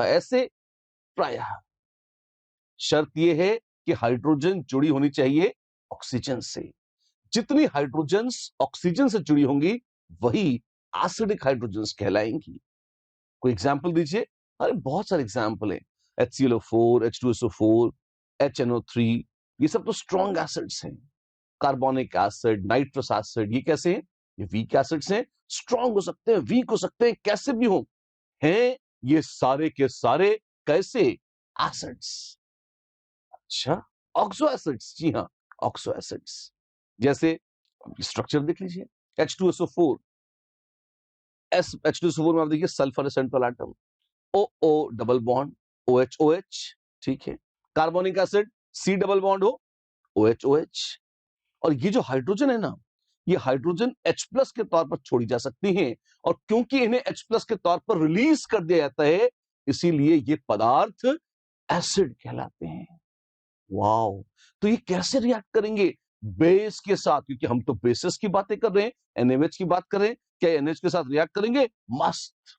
ऐसे प्रायः शर्त यह है कि हाइड्रोजन जुड़ी होनी चाहिए ऑक्सीजन से। जितनी हाइड्रोजन्स ऑक्सीजन से जुड़ी होंगी वही एसिडिक हाइड्रोजन्स कहलाएंगी। कोई एग्जाम्पल दीजिए। अरे बहुत सारे एग्जाम्पल है, HClO4, H2SO4, HNO3, ये सब तो स्ट्रॉन्ग एसिड्स हैं। कार्बोनिक एसिड, नाइट्रस एसिड, ये कैसे हैं? ये वीक एसिड्स हैं। स्ट्रॉन्ग हो सकते हैं, वीक हो सकते हैं, कैसे भी हो, हैं ये सारे के सारे कैसे एसिड्स। अच्छा, ऑक्सो एसिड्स, जी हाँ ऑक्सो एसिड्स। जैसे स्ट्रक्चर देख लीजिए, H2SO4, H2SO4 में आप देखिए sulphur central atom, O double bond, OH, ठीक है। Carbonic acid C double bond हो, OH। और ये जो हाइड्रोजन है ना, ये हाइड्रोजन H प्लस के तौर पर छोड़ी जा सकती हैं, और क्योंकि इन्हें H प्लस के तौर पर रिलीज कर दिया जाता है, इसीलिए ये पदार्थ एसिड कहलाते हैं। वाओ, तो ये कैसे रिएक्ट करेंगे बेस के साथ? क्योंकि हम तो बेसिस की बातें कर रहे हैं, NaOH की बात कर रहे हैं, क्या NH के साथ रिएक्ट करेंगे? मस्त।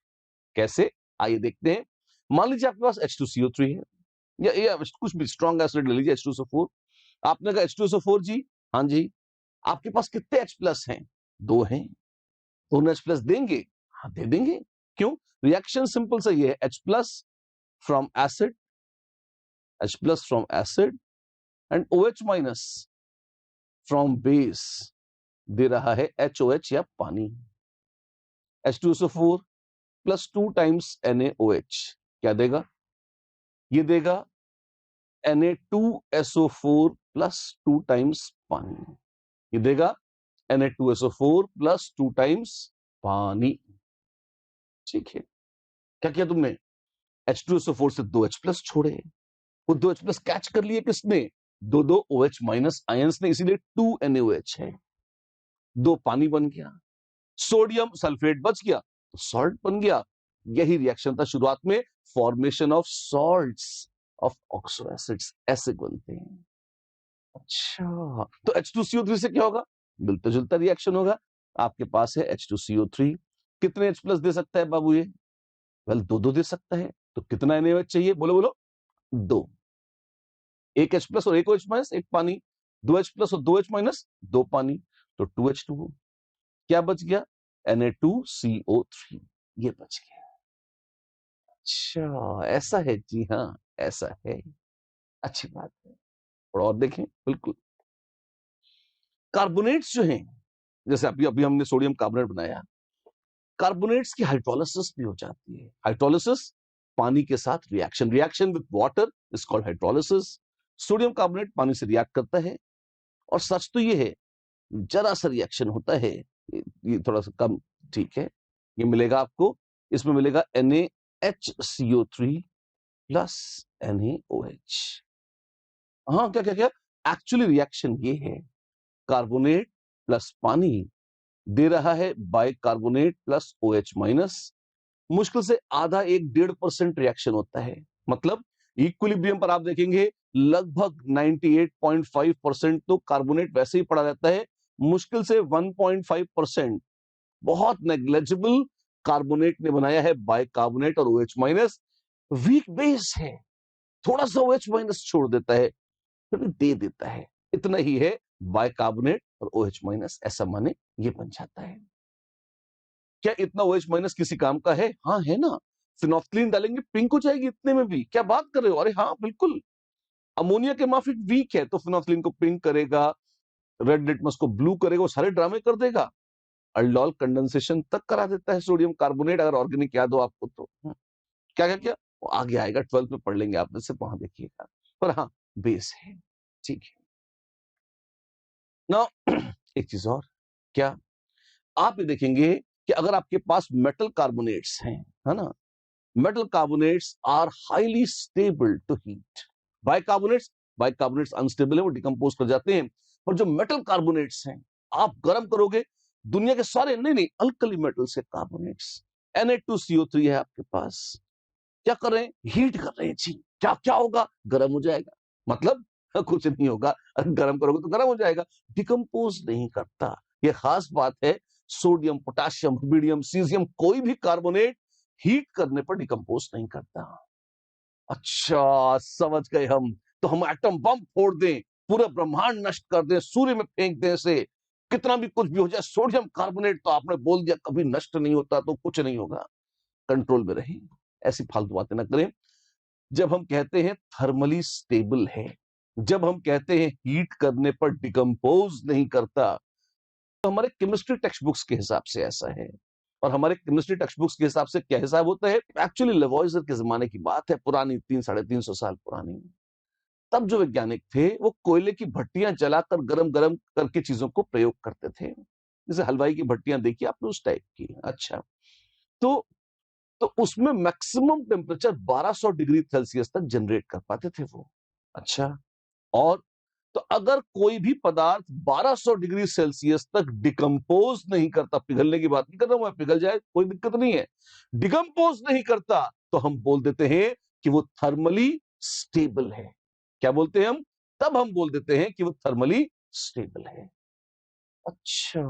कैसे, आइए देखते हैं। मान लीजिए आपके पास H2CO3 है, या कुछ भी स्ट्रॉन्ग एसिड ले लीजिए, H2SO4। आपने कहा H2SO4 जी, हाँ जी। आपके पास कितने H प्लस हैं? 2 हैं। दोनों H प्लस देंगे? हाँ दे देंगे। क्यों? रिएक्शन सिंपल सा ये है, H plus from acid, H plus from acid and OH minus from base दे रहा है HOH या पानी। H2SO4 प्लस 2 टाइम्स NaOH क्या देगा? ये देगा Na2SO4 प्लस 2 टाइम्स पानी। ये देगा Na2SO4 प्लस 2 टाइम्स पानी। ठीक है, क्या किया तुमने? H2SO4 से 2 H प्लस छोड़े, वो 2 H प्लस कैच कर लिए किसने? दो OH माइनस आयंस ने, इसीलिए 2 NaOH है। 2 पानी बन गया, सोडियम सल्फेट बच गया, तो सॉल्ट बन गया। यही रिएक्शन था शुरुआत में, formation of salts of oxo acids, ऐसे बनते हैं। अच्छा, तो H2CO3 से क्या होगा? मिलता जुलता रिएक्शन होगा। आपके पास है H2CO3, कितने H प्लस दे सकता है बाबू ये? वेल, दो दे सकता है। तो कितना NaOH चाहिए? बोलो बोलो। 2। एक H प्लस और एक OH माइनस, एक पानी। 2 H प्लस और 2 H माइनस, 2 पानी, तो 2H2O। क्या बच गया? Na2CO3, ये बच गया। अच्छा, ऐसा है, जी हाँ ऐसा है। अच्छी बात है। और देखें, बिल्कुल कार्बोनेट्स जो हैं, जैसे अभी अभी हमने सोडियम कार्बोनेट बनाया, कार्बोनेट्स की हाइड्रोलिसिस भी हो जाती है। हाइड्रोलिसिस, पानी के साथ reaction, reaction with water is called hydrolysis. Sodium carbonate पानी से रिएक्ट करता है, और सच तो ये है, जरा सा रिएक्शन होता है, ये थोड़ा सा कम, ठीक है। ये मिलेगा आपको, इसमें मिलेगा NaHCO3 प्लस NaOH। हाँ, क्या क्या क्या, एक्चुअली रिएक्शन ये है, कार्बोनेट प्लस पानी दे रहा है बाइकार्बोनेट प्लस OH माइनस। मुश्किल से आधा 1-1.5% रिएक्शन होता है। मतलब इक्विलिब्रियम पर आप देखेंगे लगभग 98.5% तो कार्बोनेट वैसे ही पड़ा रहता है। मुश्किल से 1.5% बहुत नेग्लेजिबल कार्बोनेट ने बनाया है बाइकार्बोनेट और OH माइनस। वीक बेस है, थोड़ा सा OH माइनस छोड़ देता है, फिर दे देता है, इतना ही है। बाइकार्बोनेट और OH माइनस, ऐसा माने ये बन जाता है। क्या इतना OH माइनस किसी काम का है? हाँ है ना। फिनोफ्थलीन डालेंगे पिंक हो जाएगी इतने में भी, क्या बात कर रहे हो? अरे हाँ बिल्कुल। अमोनिया के माफिक वीक है, तो फिनोफ्थलीन को पिंक करेगा, रेड लिटमस को ब्लू करेगा, वो सारे ड्रामे कर देगा। अल्डोल कंडेंसेशन तक करा देता है सोडियम कार्बोनेट, अगर ऑर्गेनिक याद हो आपको तो। क्या क्या क्या, वो आगे आएगा, 12th में पढ़ लेंगे आप, जैसे वहां देखिएगा। पर हाँ, बेस है, ठीक है ना। एक चीज और, क्या आप ये देखेंगे कि अगर आपके पास मेटल कार्बोनेट्स हैं, है ना, metal carbonates are highly stable to heat. Bicarbonates unstable है, वो डिकम्पोज कर जाते हैं। पर जो मेटल कार्बोनेट्स हैं, आप गर्म करोगे, दुनिया के सारे, नहीं नहीं, अल्कली मेटल से कार्बोनेट्स, Na2CO3 है आपके पास, क्या कर रहे हैं? हीट कर रहे हैं जी। क्या क्या होगा? गर्म हो जाएगा। मतलब कुछ नहीं होगा, अगर गर्म करोगे तो गर्म हो जाएगा, डिकम्पोज नहीं करता। ये खास बात है। सोडियम, पोटेशियम, रुबिडियम, सीजियम, कोई भी कार्बोनेट हीट करने पर डिकम्पोज नहीं करता। अच्छा, समझ गए हम। तो हम एटम बम फोड़ दें, पूरा ब्रह्मांड नष्ट कर दें, सूर्य में फेंक दें से, कितना भी कुछ भी हो जाए, सोडियम कार्बोनेट तो आपने बोल दिया कभी नष्ट नहीं होता, तो कुछ नहीं होगा, कंट्रोल में रहें। ऐसी फालतू बातें ना करें। जब हम कहते हैं थर्मली स्टेबल है, जब हम कहते हैं हीट करने पर डिकम्पोज नहीं करता, तो हमारे केमिस्ट्री टेक्स्ट बुक्स के हिसाब से ऐसा है। और हमारे केमिस्ट्री टेक्स्ट बुक्स के हिसाब से क्या हिसाब होता है? एक्चुअली लेवॉइजर के जमाने की बात है, पुरानी 300-350 साल पुरानी। तब जो वैज्ञानिक थे वो कोयले की भट्टियां जलाकर गरम गरम करके चीजों को प्रयोग करते थे, जैसे हलवाई की भट्टियां देखी आपने, उस टाइप की। अच्छा, तो तो उसमें मैक्सिमम टेम्परेचर 1200 डिग्री सेल्सियस तक जनरेट कर पाते थे वो। अच्छा, और तो अगर कोई भी पदार्थ 1200 डिग्री सेल्सियस तक डिकम्पोज नहीं करता, पिघलने की बात नहीं कर रहा हूं मैं, पिघल जाए कोई दिक्कत नहीं है, डिकम्पोज नहीं करता, तो हम बोल देते हैं कि वो थर्मली स्टेबल है। क्या बोलते हैं हम? तब हम बोल देते हैं कि वो थर्मली स्टेबल है। अच्छा,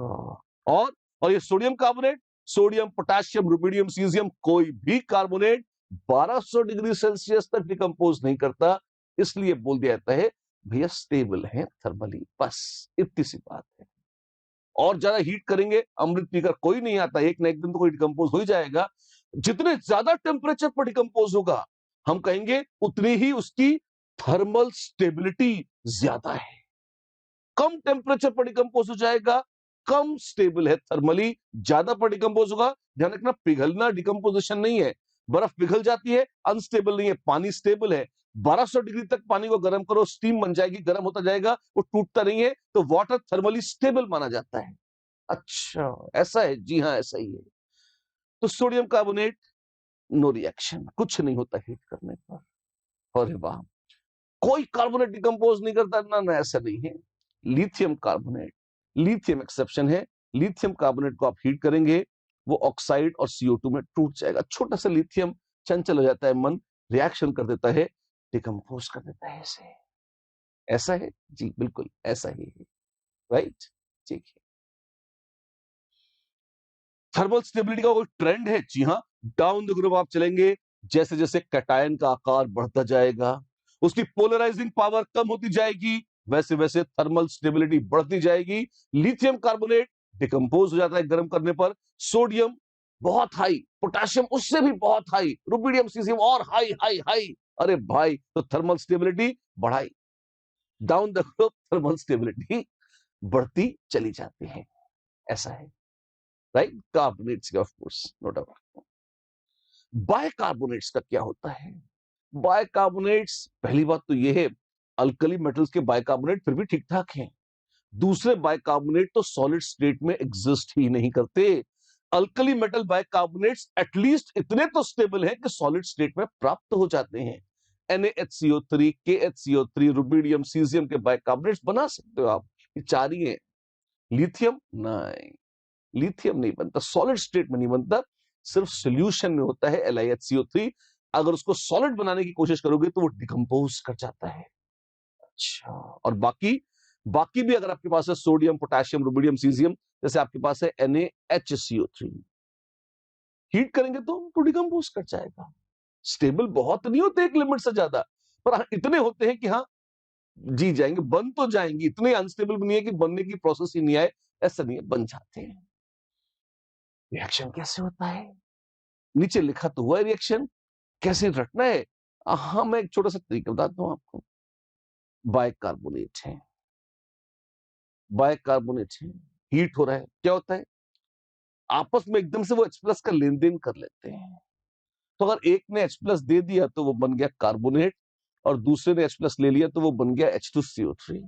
और और ये sodium carbonate, sodium, potassium, rubidium, caesium, कोई भी कार्बोनेट 1200 डिग्री सेल्सियस तक डिकम्पोज नहीं करता, इसलिए बोल दिया जाता है भैया स्टेबल है थर्मली। बस इतनी सी बात है। और ज्यादा हीट करेंगे, अमृत पीकर कोई नहीं आता, एक ना एक दिन तो कोई डिकम्पोज हो ही जाएगा। जितने ज्यादा टेम्परेचर पर डिकम्पोज होगा, हम कहेंगे उतनी ही उसकी थर्मल स्टेबिलिटी ज्यादा है। कम टेम्परेचर पर डिकम्पोज हो जाएगा, कम स्टेबल है थर्मली, ज्यादा पर डिकम्पोज होगा। ध्यान रखना, पिघलना डिकम्पोजिशन नहीं है। बर्फ पिघल जाती है, अनस्टेबल नहीं है, पानी स्टेबल है। 1200 डिग्री तक पानी को गर्म करो, स्टीम बन जाएगी, गर्म होता जाएगा, वो टूटता नहीं है, तो वाटर थर्मली स्टेबल माना जाता है। अच्छा, ऐसा है? जी हाँ, ऐसा ही है। तो सोडियम कार्बोनेट, नो रिएक्शन, कुछ नहीं होता हीट करने पर। अरे वाह, कोई कार्बोनेट डिकम्पोज नहीं करता ना, ना, ऐसा नहीं है। लिथियम कार्बोनेट, लिथियम एक्सेप्शन है। लिथियम कार्बोनेट को आप हीट करेंगे, वो ऑक्साइड और CO2 में टूट जाएगा। छोटा सा लिथियम, चंचल हो जाता है मन, रिएक्शन कर देता है, डिकम्पोज कर देता है। ऐसे ऐसा है जी, बिल्कुल ऐसा ही है। राइट, ठीक है। थर्मल स्टेबिलिटी का कोई ट्रेंड है? जी हाँ, डाउन द ग्रुप आप चलेंगे, जैसे जैसे कैटायन का आकार बढ़ता जाएगा, उसकी पोलराइजिंग पावर कम होती जाएगी, वैसे वैसे थर्मल स्टेबिलिटी बढ़ती जाएगी। लिथियम कार्बोनेट डिकम्पोज हो जाता है गर्म करने पर, सोडियम बहुत हाई, पोटेशियम उससे भी बहुत हाई, रुबिडियम, सीजियम और हाई हाई हाई। अरे भाई, तो थर्मल स्टेबिलिटी बढ़ाई, down the group thermal stability बढ़ती चली जाती है। ऐसा है। Right, carbonates of course, no doubt. Bicarbonates का क्या होता है? बायकार्बोनेट्स, पहली बात तो यह है, अल्कली मेटल्स के बायकार्बोनेट फिर भी ठीक ठाक हैं। दूसरे बायकार्बोनेट तो सॉलिड स्टेट में एग्जिस्ट ही नहीं करते। अल्कली मेटल बायकार्बोनेट्स एटलीस्ट इतने तो स्टेबल हैं कि सॉलिड स्टेट में प्राप्त हो जाते हैं। NaHCO3, KHCO3, रुबिडियम, सीजियम के बायकार्बोनेट्स बना सकते हो आप, ये चार ही हैं। लिथियम नहीं, लिथियम नहीं बनता, सॉलिड स्टेट में नहीं बनता, सिर्फ सॉल्यूशन में होता है LiHCO3। अगर उसको सॉलिड बनाने की कोशिश करोगे तो वो डिकम्पोज कर जाता है। अच्छा, और बाकी बाकी भी अगर आपके पास है सोडियम, पोटेशियम, रुबिडियम, सीजियम, जैसे आपके पास है NaHCO3, हीट करेंगे तो डिकम्पोज कर जाएगा। स्टेबल बहुत नहीं होते एक लिमिट से ज्यादा, पर हाँ, इतने होते हैं कि हाँ जी जाएंगे, बन तो जाएंगे। इतने अनस्टेबल भी नहीं है कि बनने की प्रोसेस ही नहीं आए, ऐसा नहीं है, बन जाते हैं। रिएक्शन कैसे होता है? नीचे लिखा तो हुआ है रिएक्शन, कैसे रटना है? हाँ, मैं एक छोटा सा तरीका बताता हूं आपको। बाइकार्बोनेट है, बाइकार्बोनेट है, हीट हो रहा है, क्या होता है? आपस में एकदम से वो H+ का लेन देन कर लेते हैं। तो अगर एक ने H+ दे दिया तो वो बन गया कार्बोनेट, और दूसरे ने H+ ले लिया तो वो बन गया H2CO3।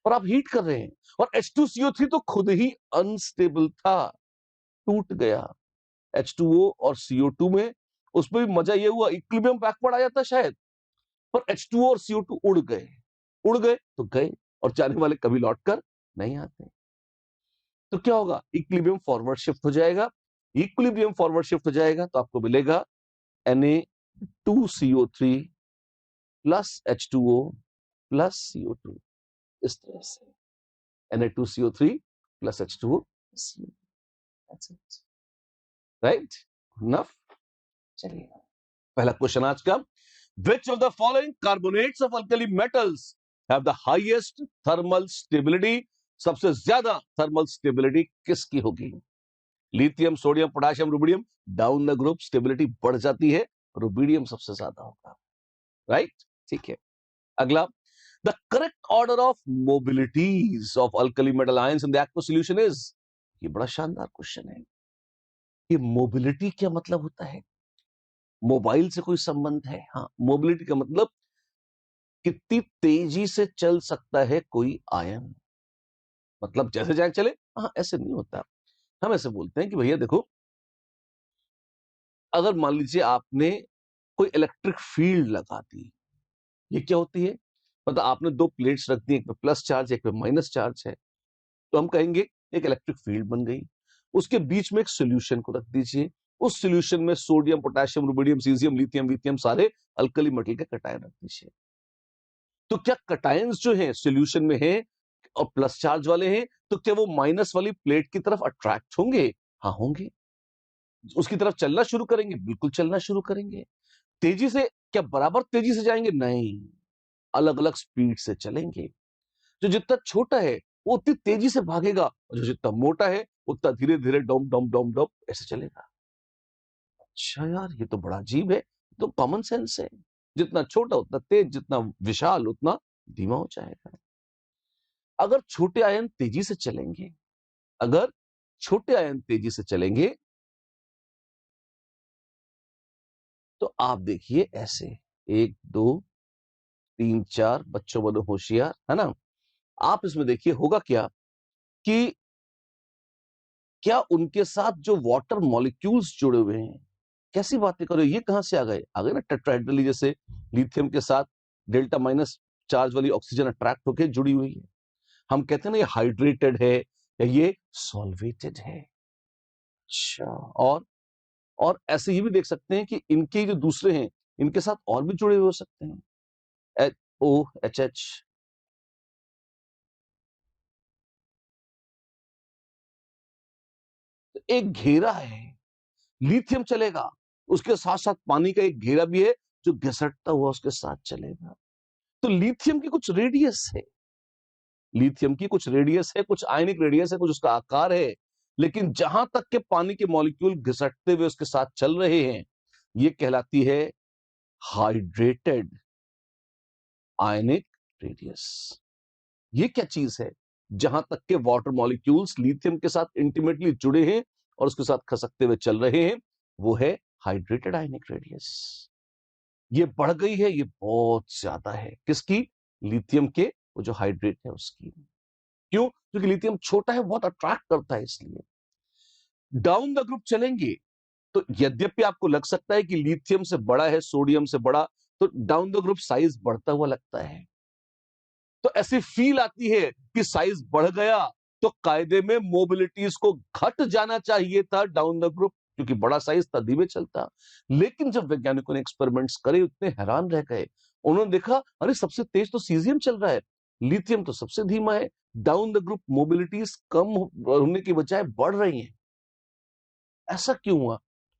और आप हीट कर रहे हैं, और H2CO3 तो खुद ही अनस्टेबल था, टूट गया। H2O और CO2 में, उसमें भी मजा ये हुआ, इक्विलिब्रियम बैकवर्ड आ जाता शायद, पर H2O और CO2 उड़ गए। उड़ गए तो गए, और जाने वाले कभी लौटकर नहीं आते। तो क्या होगा? इक्विलिब्रियम फॉरवर्ड शिफ्ट हो जाएगा। इक्विलिब्रियम फॉरवर्ड शिफ्ट हो जाएगा तो आपको मिलेगा Na2CO3 plus H2O plus CO2, इस तरह से Na2CO3 plus H2O, right? Enough. चलिए, पहला क्वेश्चन आज का, Which of the following carbonates of alkali metals have the highest thermal stability? सबसे ज्यादा थर्मल स्टेबिलिटी किसकी होगी? Lithium, sodium, potassium, rubidium. Down the group stability बढ़ जाती है, रुबिडियम सबसे ज्यादा होगा। राइट, ठीक है। अगला, the correct order of mobilities of alkali metal ions in the aqueous solution is. ये बड़ा शानदार क्वेश्चन है। ये मोबिलिटी क्या मतलब होता है? मोबाइल से कोई संबंध है? हाँ, मोबिलिटी का मतलब कितनी तेजी से चल सकता है कोई आयन। मतलब जैसे जाए चले, हाँ, ऐसे नहीं होता। हम ऐसे बोलते हैं कि भैया देखो, अगर मान लीजिए आपने कोई इलेक्ट्रिक फील्ड लगा दी, ये क्या होती है? मतलब आपने दो प्लेट्स रख दी, एक पे प्लस चार्ज, एक पे माइनस चार्ज है, तो हम कहेंगे एक इलेक्ट्रिक फील्ड बन गई। उसके बीच में एक सोल्यूशन को रख दीजिए, उस सोल्यूशन में sodium, potassium, rubidium, caesium, lithium, विथियम सारे अल्कली मेटल के कटायन रख दीजिए। तो क्या कटायंस जो हैं सोल्यूशन में हैं और प्लस चार्ज वाले हैं, तो क्या वो माइनस वाली प्लेट की तरफ अट्रैक्ट होंगे? हाँ, होंगे। उसकी तरफ चलना शुरू करेंगे? बिल्कुल चलना शुरू करेंगे। तेजी से? क्या बराबर तेजी से जाएंगे? नहीं, अलग अलग स्पीड से चलेंगे। जो जितना छोटा है वो उतनी तेजी से भागेगा, और जो जितना मोटा है उतना धीरे धीरे डोम डोम डोम डोम ऐसे चलेगा। अच्छा यार, ये तो बड़ा अजीब है, तो कॉमन सेंस है। जितना छोटा उतना तेज, जितना विशाल उतना धीमा हो जाएगा। अगर छोटे आयन तेजी से चलेंगे, अगर छोटे आयन तेजी से चलेंगे, तो आप देखिए ऐसे, 1 2 3 4, बच्चों बनो होशियार, है ना? आप इसमें देखिए होगा क्या कि क्या उनके साथ जो वाटर मॉलिक्यूल्स जुड़े हुए हैं, कैसी बातें कर रहे हो, ये कहां से आ गए ना टेट्राहेड्रली, जैसे लिथियम के साथ डेल्टा माइनस चार्ज वाली ऑक्सीजन अट्रैक्ट होकर जुड़ी हुई है। हम कहते हैं ना ये हाइड्रेटेड है या ये सॉल्वेटेड है। अच्छा, और ऐसे ये भी देख सकते हैं कि इनके जो दूसरे हैं, इनके साथ और भी जुड़े हुए हो सकते हैं। OH, तो एक घेरा है, लिथियम चलेगा, उसके साथ साथ पानी का एक घेरा भी है जो घिसटता हुआ उसके साथ चलेगा। तो लिथियम की कुछ रेडियस है, लिथियम की कुछ रेडियस है, कुछ आयनिक रेडियस है, कुछ उसका आकार है, लेकिन जहां तक के पानी के मॉलिक्यूल घिसटते हुए उसके साथ चल रहे हैं, ये कहलाती है हाइड्रेटेड आयनिक रेडियस। ये क्या चीज है? जहां तक के वाटर मॉलिक्यूल्स लिथियम के साथ इंटीमेटली जुड़े हैं और उसके साथ खसकते हुए चल रहे हैं, वो है हाइड्रेटेड आयनिक रेडियस। ये बढ़ गई है, ये बहुत ज्यादा है। किसकी? लिथियम के, वो जो हाइड्रेट है उसकी। क्यों? क्योंकि लिथियम छोटा है, बहुत अट्रैक्ट करता है, इसलिए। डाउन द ग्रुप चलेंगे तो यद्यपि आपको लग सकता है कि लिथियम से बड़ा है, सोडियम से बड़ा, तो डाउन द ग्रुप साइज बढ़ता हुआ लगता है। तो ऐसी फील आती है कि साइज बढ़ गया, तो कायदे में मोबिलिटीज को घट जाना चाहिए था डाउन द ग्रुप, क्योंकि बड़ा साइज था, धीमे चलता। लेकिन जब वैज्ञानिकों ने एक्सपेरिमेंट्स करे, उतने हैरान रह गए। उन्होंने देखा, अरे सबसे तेज तो सीजियम चल रहा है, लिथियम तो सबसे धीमा है। डाउन द ग्रुप मोबिलिटीज कम होने की बजाय बढ़ रही हैं। ऐसा क्यों हुआ?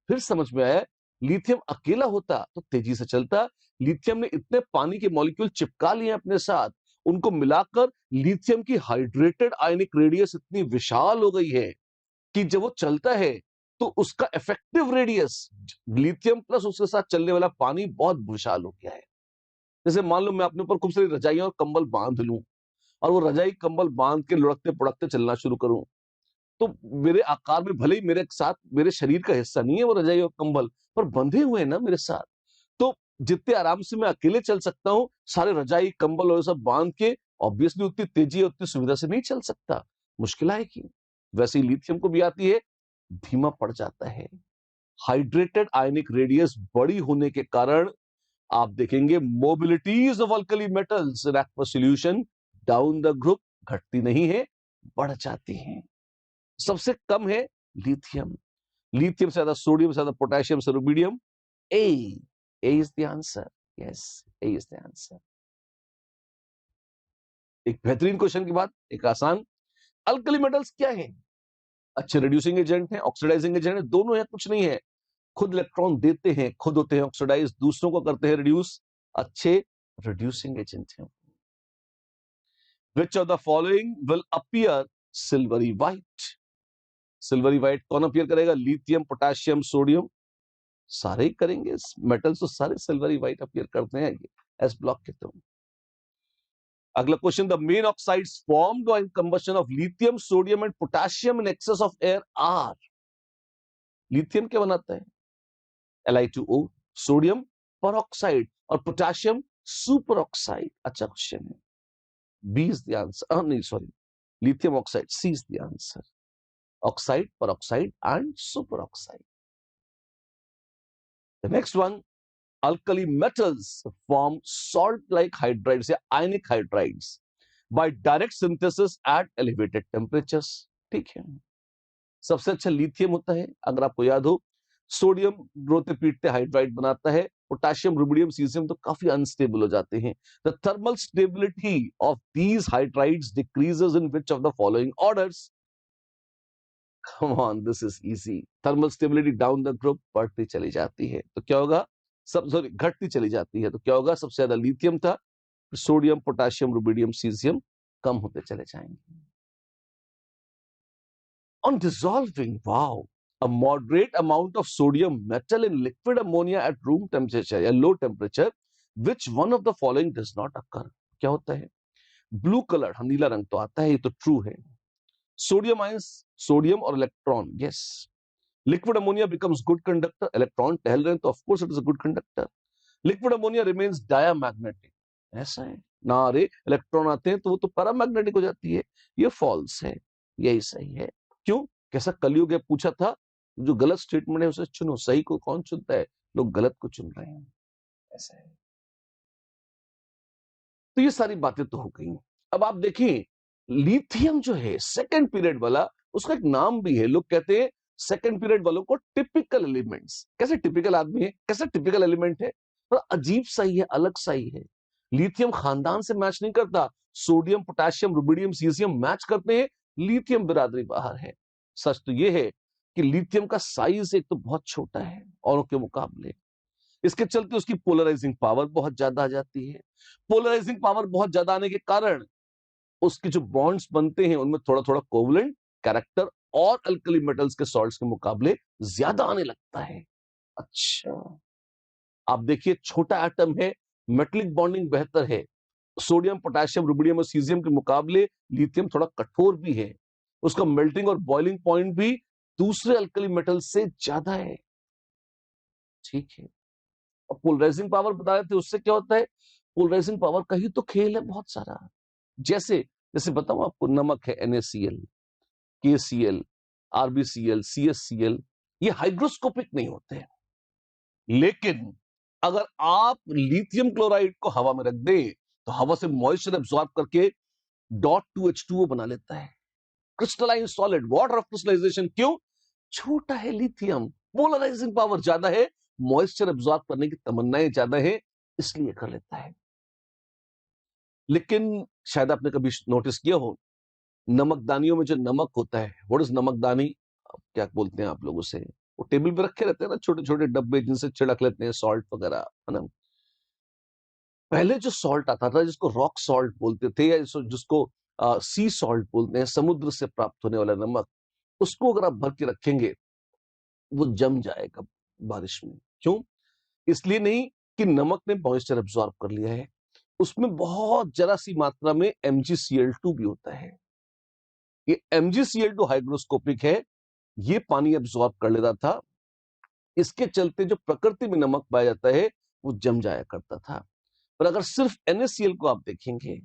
फिर समझ में आया, लिथियम अकेला होता तो तेजी से चलता। लिथियम ने इतने पानी के मॉलिक्यूल चिपका लिए अपने साथ, उनको मिलाकर लिथियम की हाइड्रेटेड आयनिक रेडियस इतनी विशाल हो गई है कि जब वो चलता है तो उसका इफेक्टिव रेडियस, लिथियम प्लस उसके साथ चलने वाला पानी, बहुत विशाल हो गया है। जैसे मान लो मैं अपने ऊपर खूब सारी रजाइयां और कंबल बांध लूं, और वो रजाई कंबल बांध के लुढ़कते पुढ़कते चलना शुरू करूं, तो मेरे आकार में भले ही मेरे साथ मेरे शरीर का हिस्सा नहीं है वो रजाई और कंबल, पर बंधे हुए हैं ना मेरे साथ। तो जितने आराम से मैं अकेले चल सकता हूँ, सारे रजाई कंबल और सब बांध के, ऑब्वियसली उतनी तेजी उतनी सुविधा से नहीं चल सकता, मुश्किल आएगी। वैसे ही लिथियम को भी आती है, धीमा पड़ जाता है। हाइड्रेटेड आयनिक रेडियस बड़ी होने के कारण आप देखेंगे mobilities of alkali metals in aqueous solution down the group घटती नहीं है, बढ़ जाती हैं। सबसे कम है लिथियम, लिथियम से ज्यादा सोडियम, से ज्यादा पोटेशियम, से rubidium. A is the answer. Yes, A is the answer. एक बेहतरीन क्वेश्चन के बाद एक आसान। अल्कली मेटल्स क्या है? अच्छे रिड्यूसिंग एजेंट है, ऑक्सीडाइजिंग एजेंट है, दोनों है, कुछ नहीं है। खुद इलेक्ट्रॉन देते हैं, खुद होते हैं ऑक्सीडाइज, दूसरों को करते हैं रिड्यूस, अच्छे रिड्यूसिंग एजेंट हैं। Which of the following will appear silvery white? Silvery white कौन अपीयर करेगा? लिथियम, पोटेशियम, सोडियम, सारे ही करेंगे। मेटल्स तो सारे सिल्वरी व्हाइट अपीयर करते हैं एस ब्लॉक के थ्रू। अगला question, the main oxides formed by combustion of lithium, sodium and potassium in excess of air are. Lithium क्या बनाता है? Li2O, सोडियम परऑक्साइड और पोटेशियम सुपर ऑक्साइड। अच्छा क्वेश्चन है, बी इज द आंसर, नहीं sorry, lithium oxide, C is the answer, oxide, peroxide and super oxide. The next one, alkali metals form salt-like hydrides या ionic hydrides by direct synthesis at elevated temperatures। ठीक है, सबसे अच्छा lithium होता है, अगर आपको याद हो। सोडियम रोते पीटते हाइड्राइड बनाता है, पोटेशियम, रुबिडियम, सीजियम तो काफी अनस्टेबल हो जाते हैं। The thermal stability of these hydrides decreases in which of the following orders? Come on, this is easy. Thermal stability down the group बढ़ती चली जाती है, तो क्या होगा? सब सॉरी घटती चली जाती है, तो क्या होगा? सबसे ज्यादा लिथियम था, सोडियम, पोटेशियम, रुबिडियम, सीजियम कम होते चले जाएंगे। On dissolving, wow, a moderate amount of sodium metal in liquid ammonia at room temperature या low temperature, which one of the following does not occur? क्या होता है? ब्लू कलर, नीला रंग तो आता है, ये तो ट्रू है। सोडियम आयंस, सोडियम और electron, yes. Liquid ammonia becomes good conductor, electron टहल रहे हैं तो of course it is a good conductor. Liquid ammonia remains diamagnetic, ऐसा है ना रे, इलेक्ट्रॉन आते हैं तो वो तो पैरामैग्नेटिक हो जाती है, ये फॉल्स है, यही सही है। क्यों? कैसा कलयुग है, पूछा था, जो गलत स्टेटमेंट है उसे चुनो, सही को कौन चुनता है? लोग गलत को चुन रहे हैं, ऐसा है। तो ये सारी बातें तो हो गई। अब आप देखिए, लिथियम जो है सेकंड पीरियड वाला, उसका एक नाम भी है, लोग कहते हैं सेकंड पीरियड वालों को टिपिकल एलिमेंट्स। कैसे टिपिकल आदमी है, कैसे टिपिकल एलिमेंट है? तो अजीब सा ही है, अलग सा ही है। लिथियम खानदान से मैच नहीं करता, sodium, potassium, rubidium, caesium match करते हैं, लिथियम बिरादरी बाहर है। सच तो यह है कि लिथियम का साइज एक तो बहुत छोटा है औरों के मुकाबले, इसके चलते उसकी पोलराइजिंग पावर बहुत ज्यादा आ जाती है। पोलराइजिंग पावर बहुत ज्यादा आने के कारण उसके जो बॉन्ड्स बनते हैं उनमें थोड़ा थोड़ा कोवलेंट कैरेक्टर और अल्कली मेटल्स के सॉल्ट्स के मुकाबले ज्यादा आने लगता है। अच्छा, आप देखिए, छोटा एटम है, मेटलिक बॉन्डिंग बेहतर है। सोडियम, पोटेशियम, रुबिडियम और सीजियम के मुकाबले लिथियम थोड़ा कठोर भी है, उसका मेल्टिंग और बॉइलिंग पॉइंट भी दूसरे अल्कली मेटल से ज्यादा है। ठीक है, और पोलराइजिंग पावर बता रहे थे, उससे क्या होता है? पोलराइजिंग पावर का ही तो खेल है बहुत सारा। जैसे जैसे बताऊं आपको, नमक है NaCl, KCl, RbCl, CSCl, ये हाइग्रोस्कोपिक नहीं होते हैं, लेकिन अगर आप लिथियम क्लोराइड को हवा में रख दें तो हवा से मॉइस्चर एब्सॉर्ब करके .2H2O बना लेता है, crystalline solid, water of crystallisation. क्यों? छोटा है लिथियम, पोलराइजिंग पावर ज्यादा है, मॉइस्चर एब्सॉर्ब करने की तमन्नाएं ज्यादा है, इसलिए कर लेता है। लेकिन शायद आपने कभी नोटिस किया हो, नमकदानियों में जो नमक होता है, व्हाट इज नमकदानी, क्या बोलते हैं आप लोग उसे? वो टेबल पे रखे रहते हैं ना, छोटे छोटे डब्बे जिनसे छिड़क लेते हैं सॉल्ट वगैरह, है ना। पहले जो सॉल्ट आता था जिसको रॉक सॉल्ट बोलते थे, या जिसको सी सॉल्ट बोलते हैं, समुद्र से प्राप्त होने वाला नमक, उसको अगर आप भर के रखेंगे वो जम जाएगा बारिश में। क्यों? इसलिए नहीं कि नमक ने मॉइस्चर एब्सॉर्ब कर लिया है, उसमें बहुत जरा सी मात्रा में MgCl2 भी होता है। ये MgCl2 हाइग्रोस्कोपिक है, ये पानी एब्सॉर्ब कर लेता था, इसके चलते जो प्रकृति में नमक पाया जाता है वो जम जाया करता था। पर अगर सिर्फ NaCl को आप देखेंगे,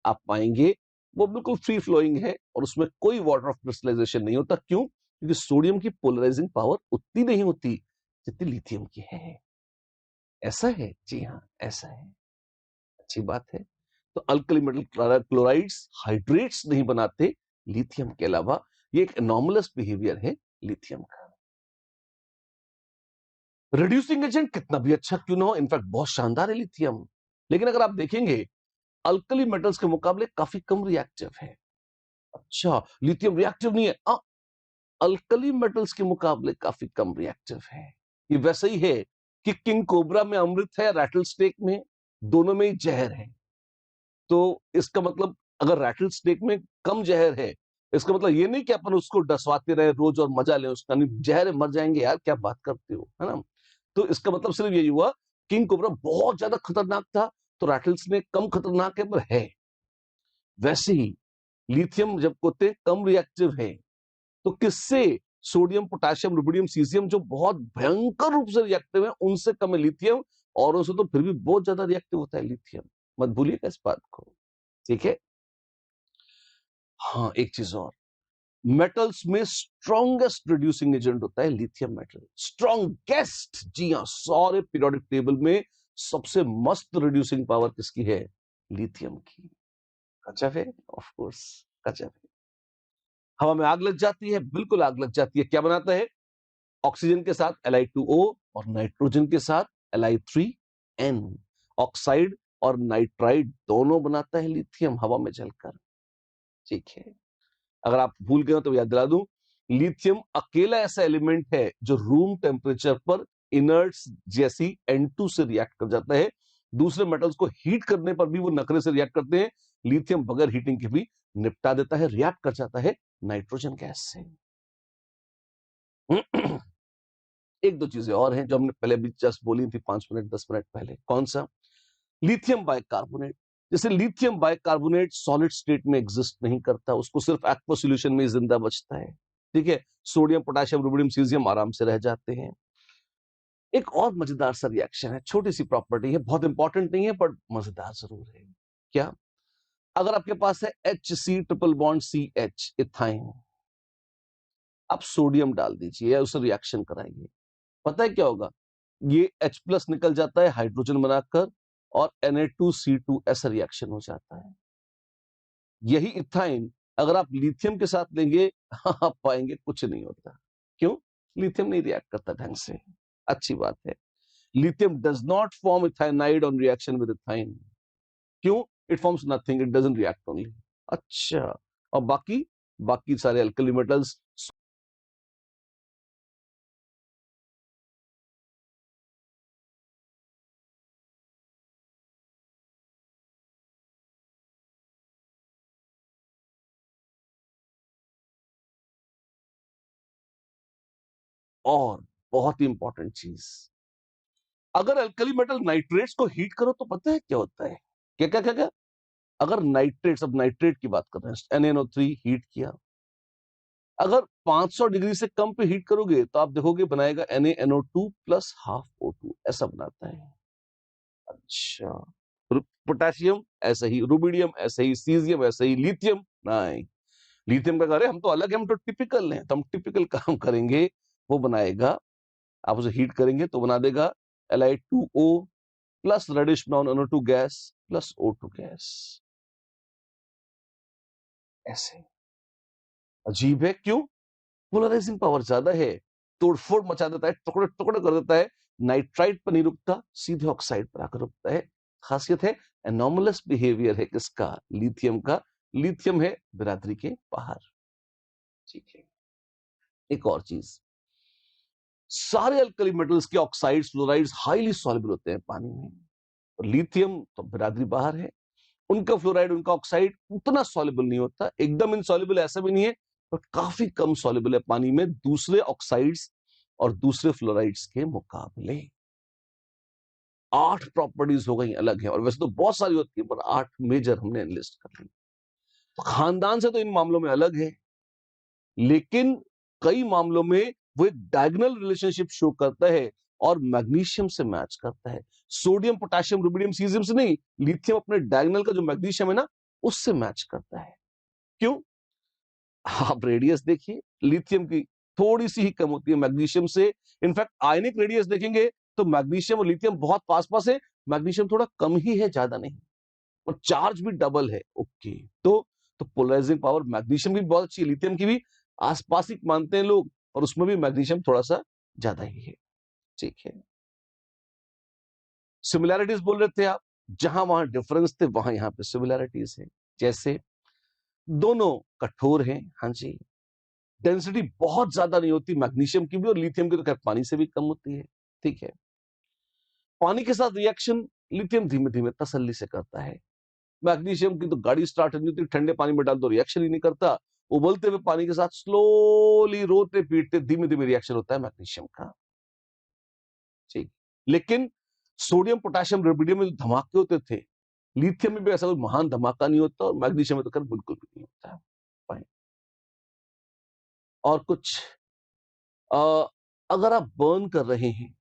आप पाएंगे वो बिल्कुल फ्री फ्लोइंग है और उसमें कोई वाटर ऑफ क्रिस्टलाइजेशन नहीं होता। क्यों? क्योंकि सोडियम की पोलराइजिंग पावर उतनी नहीं होती जितनी लिथियम की है। ऐसा है, जी हाँ ऐसा है, अच्छी बात है। तो अल्कली मेटल क्लोराइड्स हाइड्रेट्स नहीं बनाते लिथियम के अलावा, ये एक एनॉमलस बिहेवियर है लिथियम का। रिड्यूसिंग एजेंट कितना भी अच्छा क्यों ना हो, इनफैक्ट बहुत शानदार है लिथियम, लेकिन अगर आप देखेंगे अल्कली मेटल्स के मुकाबले काफी कम रिएक्टिव है। अच्छा, लिथियम रिएक्टिव नहीं है? अल्कली मेटल्स के मुकाबले काफी कम रिएक्टिव है। ये वैसे ही है कि किंग कोबरा में अमृत है, रैटल स्नेक में, दोनों में ही जहर है। तो इसका मतलब अगर रैटल स्नेक में कम जहर है, इसका मतलब ये नहीं कि अपन उसको डसवाते रहे रोज और मजा ले उसका, नहीं जहर है, मर जाएंगे यार, क्या बात करते हो, है ना। तो इसका मतलब सिर्फ यही हुआ, किंग कोबरा बहुत ज्यादा खतरनाक था, तो रैटल स्नेक कम खतरनाक है पर है। वैसे ही लिथियम जब होते कम रिएक्टिव है, तो किससे, सोडियम पोटेशियम रुबिडियम सीजियम जो बहुत भयंकर रूप से रिएक्टिव है, उनसे कम है लिथियम, और उनसे तो फिर भी बहुत ज्यादा रिएक्टिव होता है लिथियम, मत भूलिएगा इस बात को, ठीक है। हाँ, एक चीज और, मेटल्स में स्ट्रॉन्गेस्ट रिड्यूसिंग एजेंट होता है लिथियम मेटल, स्ट्रॉन्गेस्ट, जी हाँ, सारे पीरियोडिक टेबल में सबसे मस्त रिड्यूसिंग पावर किसकी है, लिथियम की। गजब है, ऑफ कोर्स गजब है। हवा में आग लग जाती है, बिल्कुल आग लग जाती है, क्या बनाता है, ऑक्सीजन के साथ Li2O और नाइट्रोजन के साथ Li3N, ऑक्साइड और नाइट्राइड दोनों बनाता है लिथियम हवा में जलकर, ठीक है। अगर आप भूल गए हो तो याद दिला दूं, लिथियम अकेला ऐसा एलिमेंट है जो रूम टेम्परेचर पर इनर्ट्स जैसी N2 से रिएक्ट कर जाता है। दूसरे मेटल्स को हीट करने पर भी वो नखरे से रिएक्ट करते हैं, लिथियम बगैर हीटिंग के भी निपटा देता है, रिएक्ट कर जाता है नाइट्रोजन गैस से। एक दो चीजें और हैं जो हमने पहले भी जस्ट बोली थी 5 मिनट 10 मिनट पहले, कौन सा, लिथियम बाइकार्बोनेट। जैसे लिथियम बाइकार्बोनेट सॉलिड स्टेट में एग्जिस्ट नहीं करता, उसको सिर्फ एक्वा सॉल्यूशन में जिंदा बचता है, ठीक है। सोडियम पोटेशियम रुबिडियम सीजियम आराम से रह जाते हैं। एक और मजेदार सा रिएक्शन है, छोटी सी प्रॉपर्टी है, बहुत इंपॉर्टेंट नहीं है पर मजेदार जरूर है। क्या, अगर आपके पास है HC triple bond CH ethyne, आप सोडियम डाल दीजिए या उसे रिएक्शन कराइए, पता है क्या होगा, ये H+ निकल जाता है हाइड्रोजन बनाकर, और Na2C2 ऐसा रिएक्शन हो जाता है। यही इथाइन अगर आप लिथियम के साथ लेंगे, आप पाएंगे कुछ नहीं होता। क्यों, लिथियम नहीं रिएक्ट करता ढंग से, अच्छी बात है। Lithium does not form ethynide on reaction with ethyne, क्यों, it forms nothing, it doesn't react only. अच्छा, और बाकी बाकी सारे अल्कली मेटल्स, और बहुत ही इंपॉर्टेंट चीज, अगर अल्कली मेटल नाइट्रेट्स को हीट करो तो पता है क्या होता है, क्या क्या क्या क्या, अगर नाइट्रेट्स, अब नाइट्रेट की बात कर रहे हैं, NaNO3 हीट किया, अगर 500 डिग्री से कम पे हीट करोगे तो आप देखोगे बनाएगा NaNO2 प्लस हाफ O2, ऐसा बनाता है। अच्छा, पोटेशियम ऐसे ही, रुबिडियम ऐसे ही, सीजियम ऐसे ही, लिथियम नहीं, लिथियम का कह रहे हम तो अलग है, हम तो टिपिकल हैं, तो हम टिपिकल काम करेंगे, वो बनाएगा, आप उसे हीट करेंगे तो बना देगा Li2O plus reddish brown NO2 gas plus O2 gas, ऐसे। अजीब है, क्यों, पोलराइजिंग पावर ज्यादा है, तोड़फोड़ मचा देता है, टुकड़े टुकड़े कर देता है, नाइट्राइट पर नहीं रुकता, सीधे ऑक्साइड पर आकर रुकता है। खासियत है, एनोमलस बिहेवियर है किसका, लिथियम का, लिथियम है बिरादरी के बाहर, ठीक है। एक और चीज, सारे अल्कली मेटल्स के ऑक्साइड्स फ्लोराइड्स हाईली सॉल्युबल होते हैं पानी में, और लिथियम तो बिरादरी बाहर है, उनका फ्लोराइड उनका ऑक्साइड उतना सॉल्युबल नहीं होता, एकदम इनसॉल्युबल ऐसा भी नहीं है, पर काफी कम सॉल्युबल है पानी में दूसरे ऑक्साइड्स और दूसरे फ्लोराइड्स के मुकाबले। 8 प्रॉपर्टीज हो गई अलग है, और वैसे तो बहुत सारी होती है पर 8 मेजर हमने लिस्ट कर ली। तो खानदान से तो इन मामलों में अलग है, लेकिन कई मामलों में वो एक डायगोनल रिलेशनशिप शो करता है और मैग्नीशियम से मैच करता है, सोडियम पोटेशियम रुबिडियम सीजियम से नहीं, लिथियम अपने डायगोनल का जो मैग्नीशियम है ना, उससे मैच करता है। क्यों, आप रेडियस देखिए, लिथियम की थोड़ी सी ही कम होती है मैग्नीशियम से, इनफैक्ट आयनिक रेडियस देखेंगे तो मैग्नीशियम और लिथियम बहुत पास पास है, मैग्नीशियम थोड़ा कम ही है, ज्यादा नहीं, और चार्ज भी डबल है, ओके। तो पोलराइजिंग पावर मैग्नीशियम की भी बहुत अच्छी है, लिथियम की भी आसपास ही मानते हैं लोग, और उसमें भी मैग्नीशियम थोड़ा सा ज्यादा ही है, ठीक है। सिमिलैरिटीज बोल रहे थे आप, जहां वहां डिफरेंस थे वहां यहां पे सिमिलैरिटीज है, जैसे दोनों कठोर हैं, हाँ जी, डेंसिटी बहुत ज्यादा नहीं होती मैग्नीशियम की भी, और लिथियम की तो खैर पानी से भी कम होती है, ठीक है। पानी के साथ रिएक्शन लिथियम धीमे धीमे तसल्ली से करता है। मैग्नीशियम की तो गाड़ी स्टार्ट नहीं होती, ठंडे पानी में डाल दो रिएक्शन ही नहीं करता। उबलते हुए पानी के साथ स्लोली रोते पीटते धीमे धीमे रिएक्शन होता है मैग्नीशियम का। ठीक। लेकिन सोडियम पोटेशियम रुबिडियम में जो धमाके होते थे, लिथियम में भी ऐसा कोई महान धमाका नहीं होता और मैग्नीशियम में तो कर बिल्कुल भी नहीं होता। फाइन। और कुछ अगर आप बर्न कर रहे हैं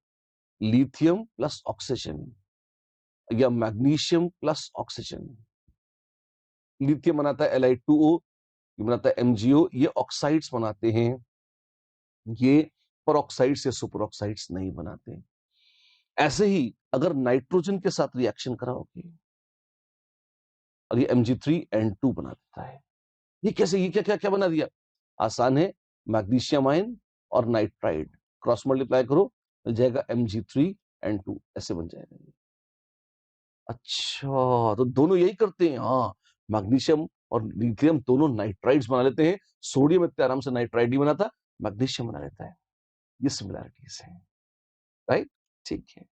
लिथियम प्लस ऑक्सीजन या मैग्नीशियम प्लस ऑक्सीजन, लिथियम बनाता है Li2O, ये बनाता है MgO, ये ऑक्साइड्स बनाते हैं, ये परऑक्साइड्स या सुपर ऑक्साइड्स नहीं बनाते। ऐसे ही अगर नाइट्रोजन के साथ रिएक्शन कराओगे और ये Mg3N2 बना देता है। ये कैसे, ये क्या क्या क्या बना दिया? आसान है, मैग्नीशियम आयन और नाइट्राइड क्रॉस मल्टीप्लाई करो, मिल जाएगा Mg3N2, ऐसे बन जाएगा ये। अच्छा, तो दोनों यही करते हैं। हाँ, मैग्नीशियम और लिथियम दोनों नाइट्राइड्स बना लेते हैं। सोडियम इतने आराम से नाइट्राइड नहीं बनाता, मैग्नीशियम बना लेता है। ये सिमिलैरिटीज है, राइट? ठीक है।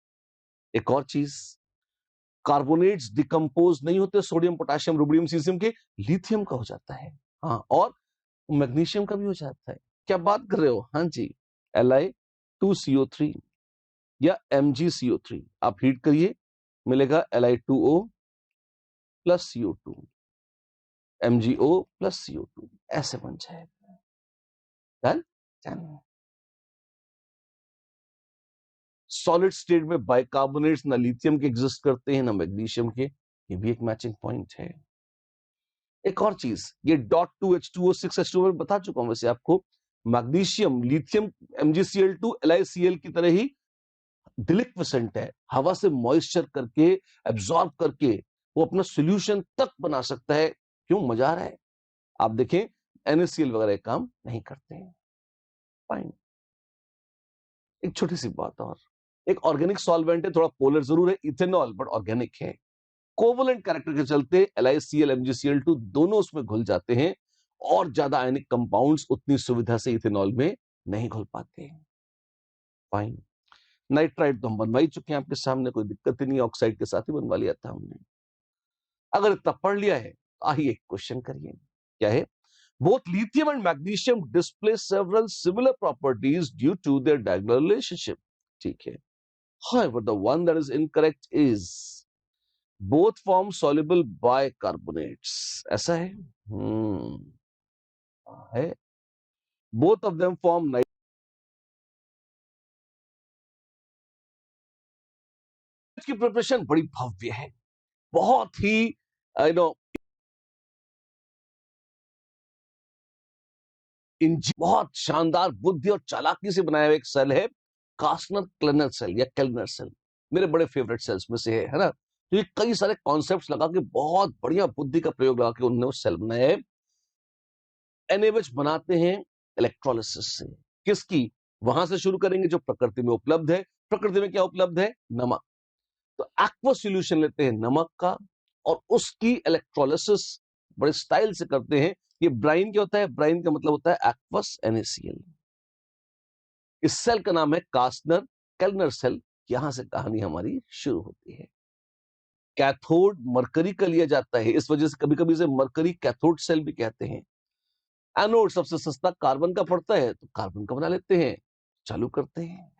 एक और चीज, कार्बोनेट्स डिकम्पोज नहीं होते सोडियम पोटेशियम रुबिडियम सीजियम के, लिथियम का हो जाता है। हाँ, और मैग्नीशियम का भी हो जाता है। क्या बात कर रहे हो? हाँ जी, Li2CO3 या MgCO3 आप हीट करिए, मिलेगा Li2O plus CO2, MgO plus CO2, ऐसे बन जाएगा। डन? डन। सॉलिड स्टेट में बाइकार्बोनेट्स ना लिथियम के एग्जिस्ट करते हैं ना मैग्नीशियम के, ये भी एक मैचिंग पॉइंट है। एक और चीज, ये .2H2O6H2O में बता चुका हूं वैसे आपको, मैग्नीशियम लिथियम MgCl2 LiCl की तरह ही डिलिक्विसेंट है, हवा से मॉइस्चर करके एब्जॉर्ब करके वो अपना सॉल्यूशन तक बना सकता है। क्यों? मजा आ रहा है? आप देखें NaCl वगैरह काम नहीं करते हैं। फाइन। एक छोटी सी बात और, एक ऑर्गेनिक सॉल्वेंट है, थोड़ा पोलर जरूर है, इथेनॉल, बट ऑर्गेनिक है। कोवलेंट कैरेक्टर के चलते LiCl MgCl2 दोनों उसमें घुल जाते हैं और ज्यादा आयनिक कंपाउंड्स उतनी सुविधा से इथेनॉल में नहीं घुल पाते। फाइन। नाइट्राइड तो हम बनवा ही चुके हैं आपके सामने, कोई दिक्कत ही नहीं, ऑक्साइड के साथ ही बनवा लिया था हमने। अगर इतना पढ़ लिया है, आइए क्वेश्चन करिए। क्या है? Both lithium and magnesium display several similar properties due to their diagonal relationship. ठीक है। However, the one that is incorrect is both form soluble bicarbonates. ऐसा है? है। Both of them form की प्रिपरेशन बड़ी भव्य है, बहुत ही यू नो बहुत शानदार बुद्धि और चालाकी से बनाया हुआ एक सेल है, कास्नर क्लेनर सेल या केल्नर सेल, मेरे बड़े फेवरेट सेल्स में से है ना। तो ये कई सारे कॉन्सेप्ट्स लगा के, बहुत बढ़िया बुद्धि का प्रयोग लगा के उन्होंने वो सेल बनाया है। NaOH बनाते हैं इलेक्ट्रोलिसिस से। किसकी? वहां से शुरू करेंगे जो प्रकृति में उपलब्ध है। प्रकृति में क्या उपलब्ध है? नमक। तो एक्वा सॉल्यूशन लेते हैं नमक का और उसकी इलेक्ट्रोलिसिस बड़े स्टाइल से करते हैं। ये ब्राइन क्या होता है? ब्राइन का मतलब होता है एक्वस NaCl। इस सेल का नाम है कास्नर केल्नर सेल। यहां से कहानी हमारी शुरू होती है। कैथोड मरकरी का लिया जाता है, इस वजह से कभी कभी इसे मरकरी कैथोड सेल भी कहते हैं। एनोड सबसे सस्ता कार्बन का पड़ता है, तो कार्बन का बना लेते हैं, चालू करते हैं।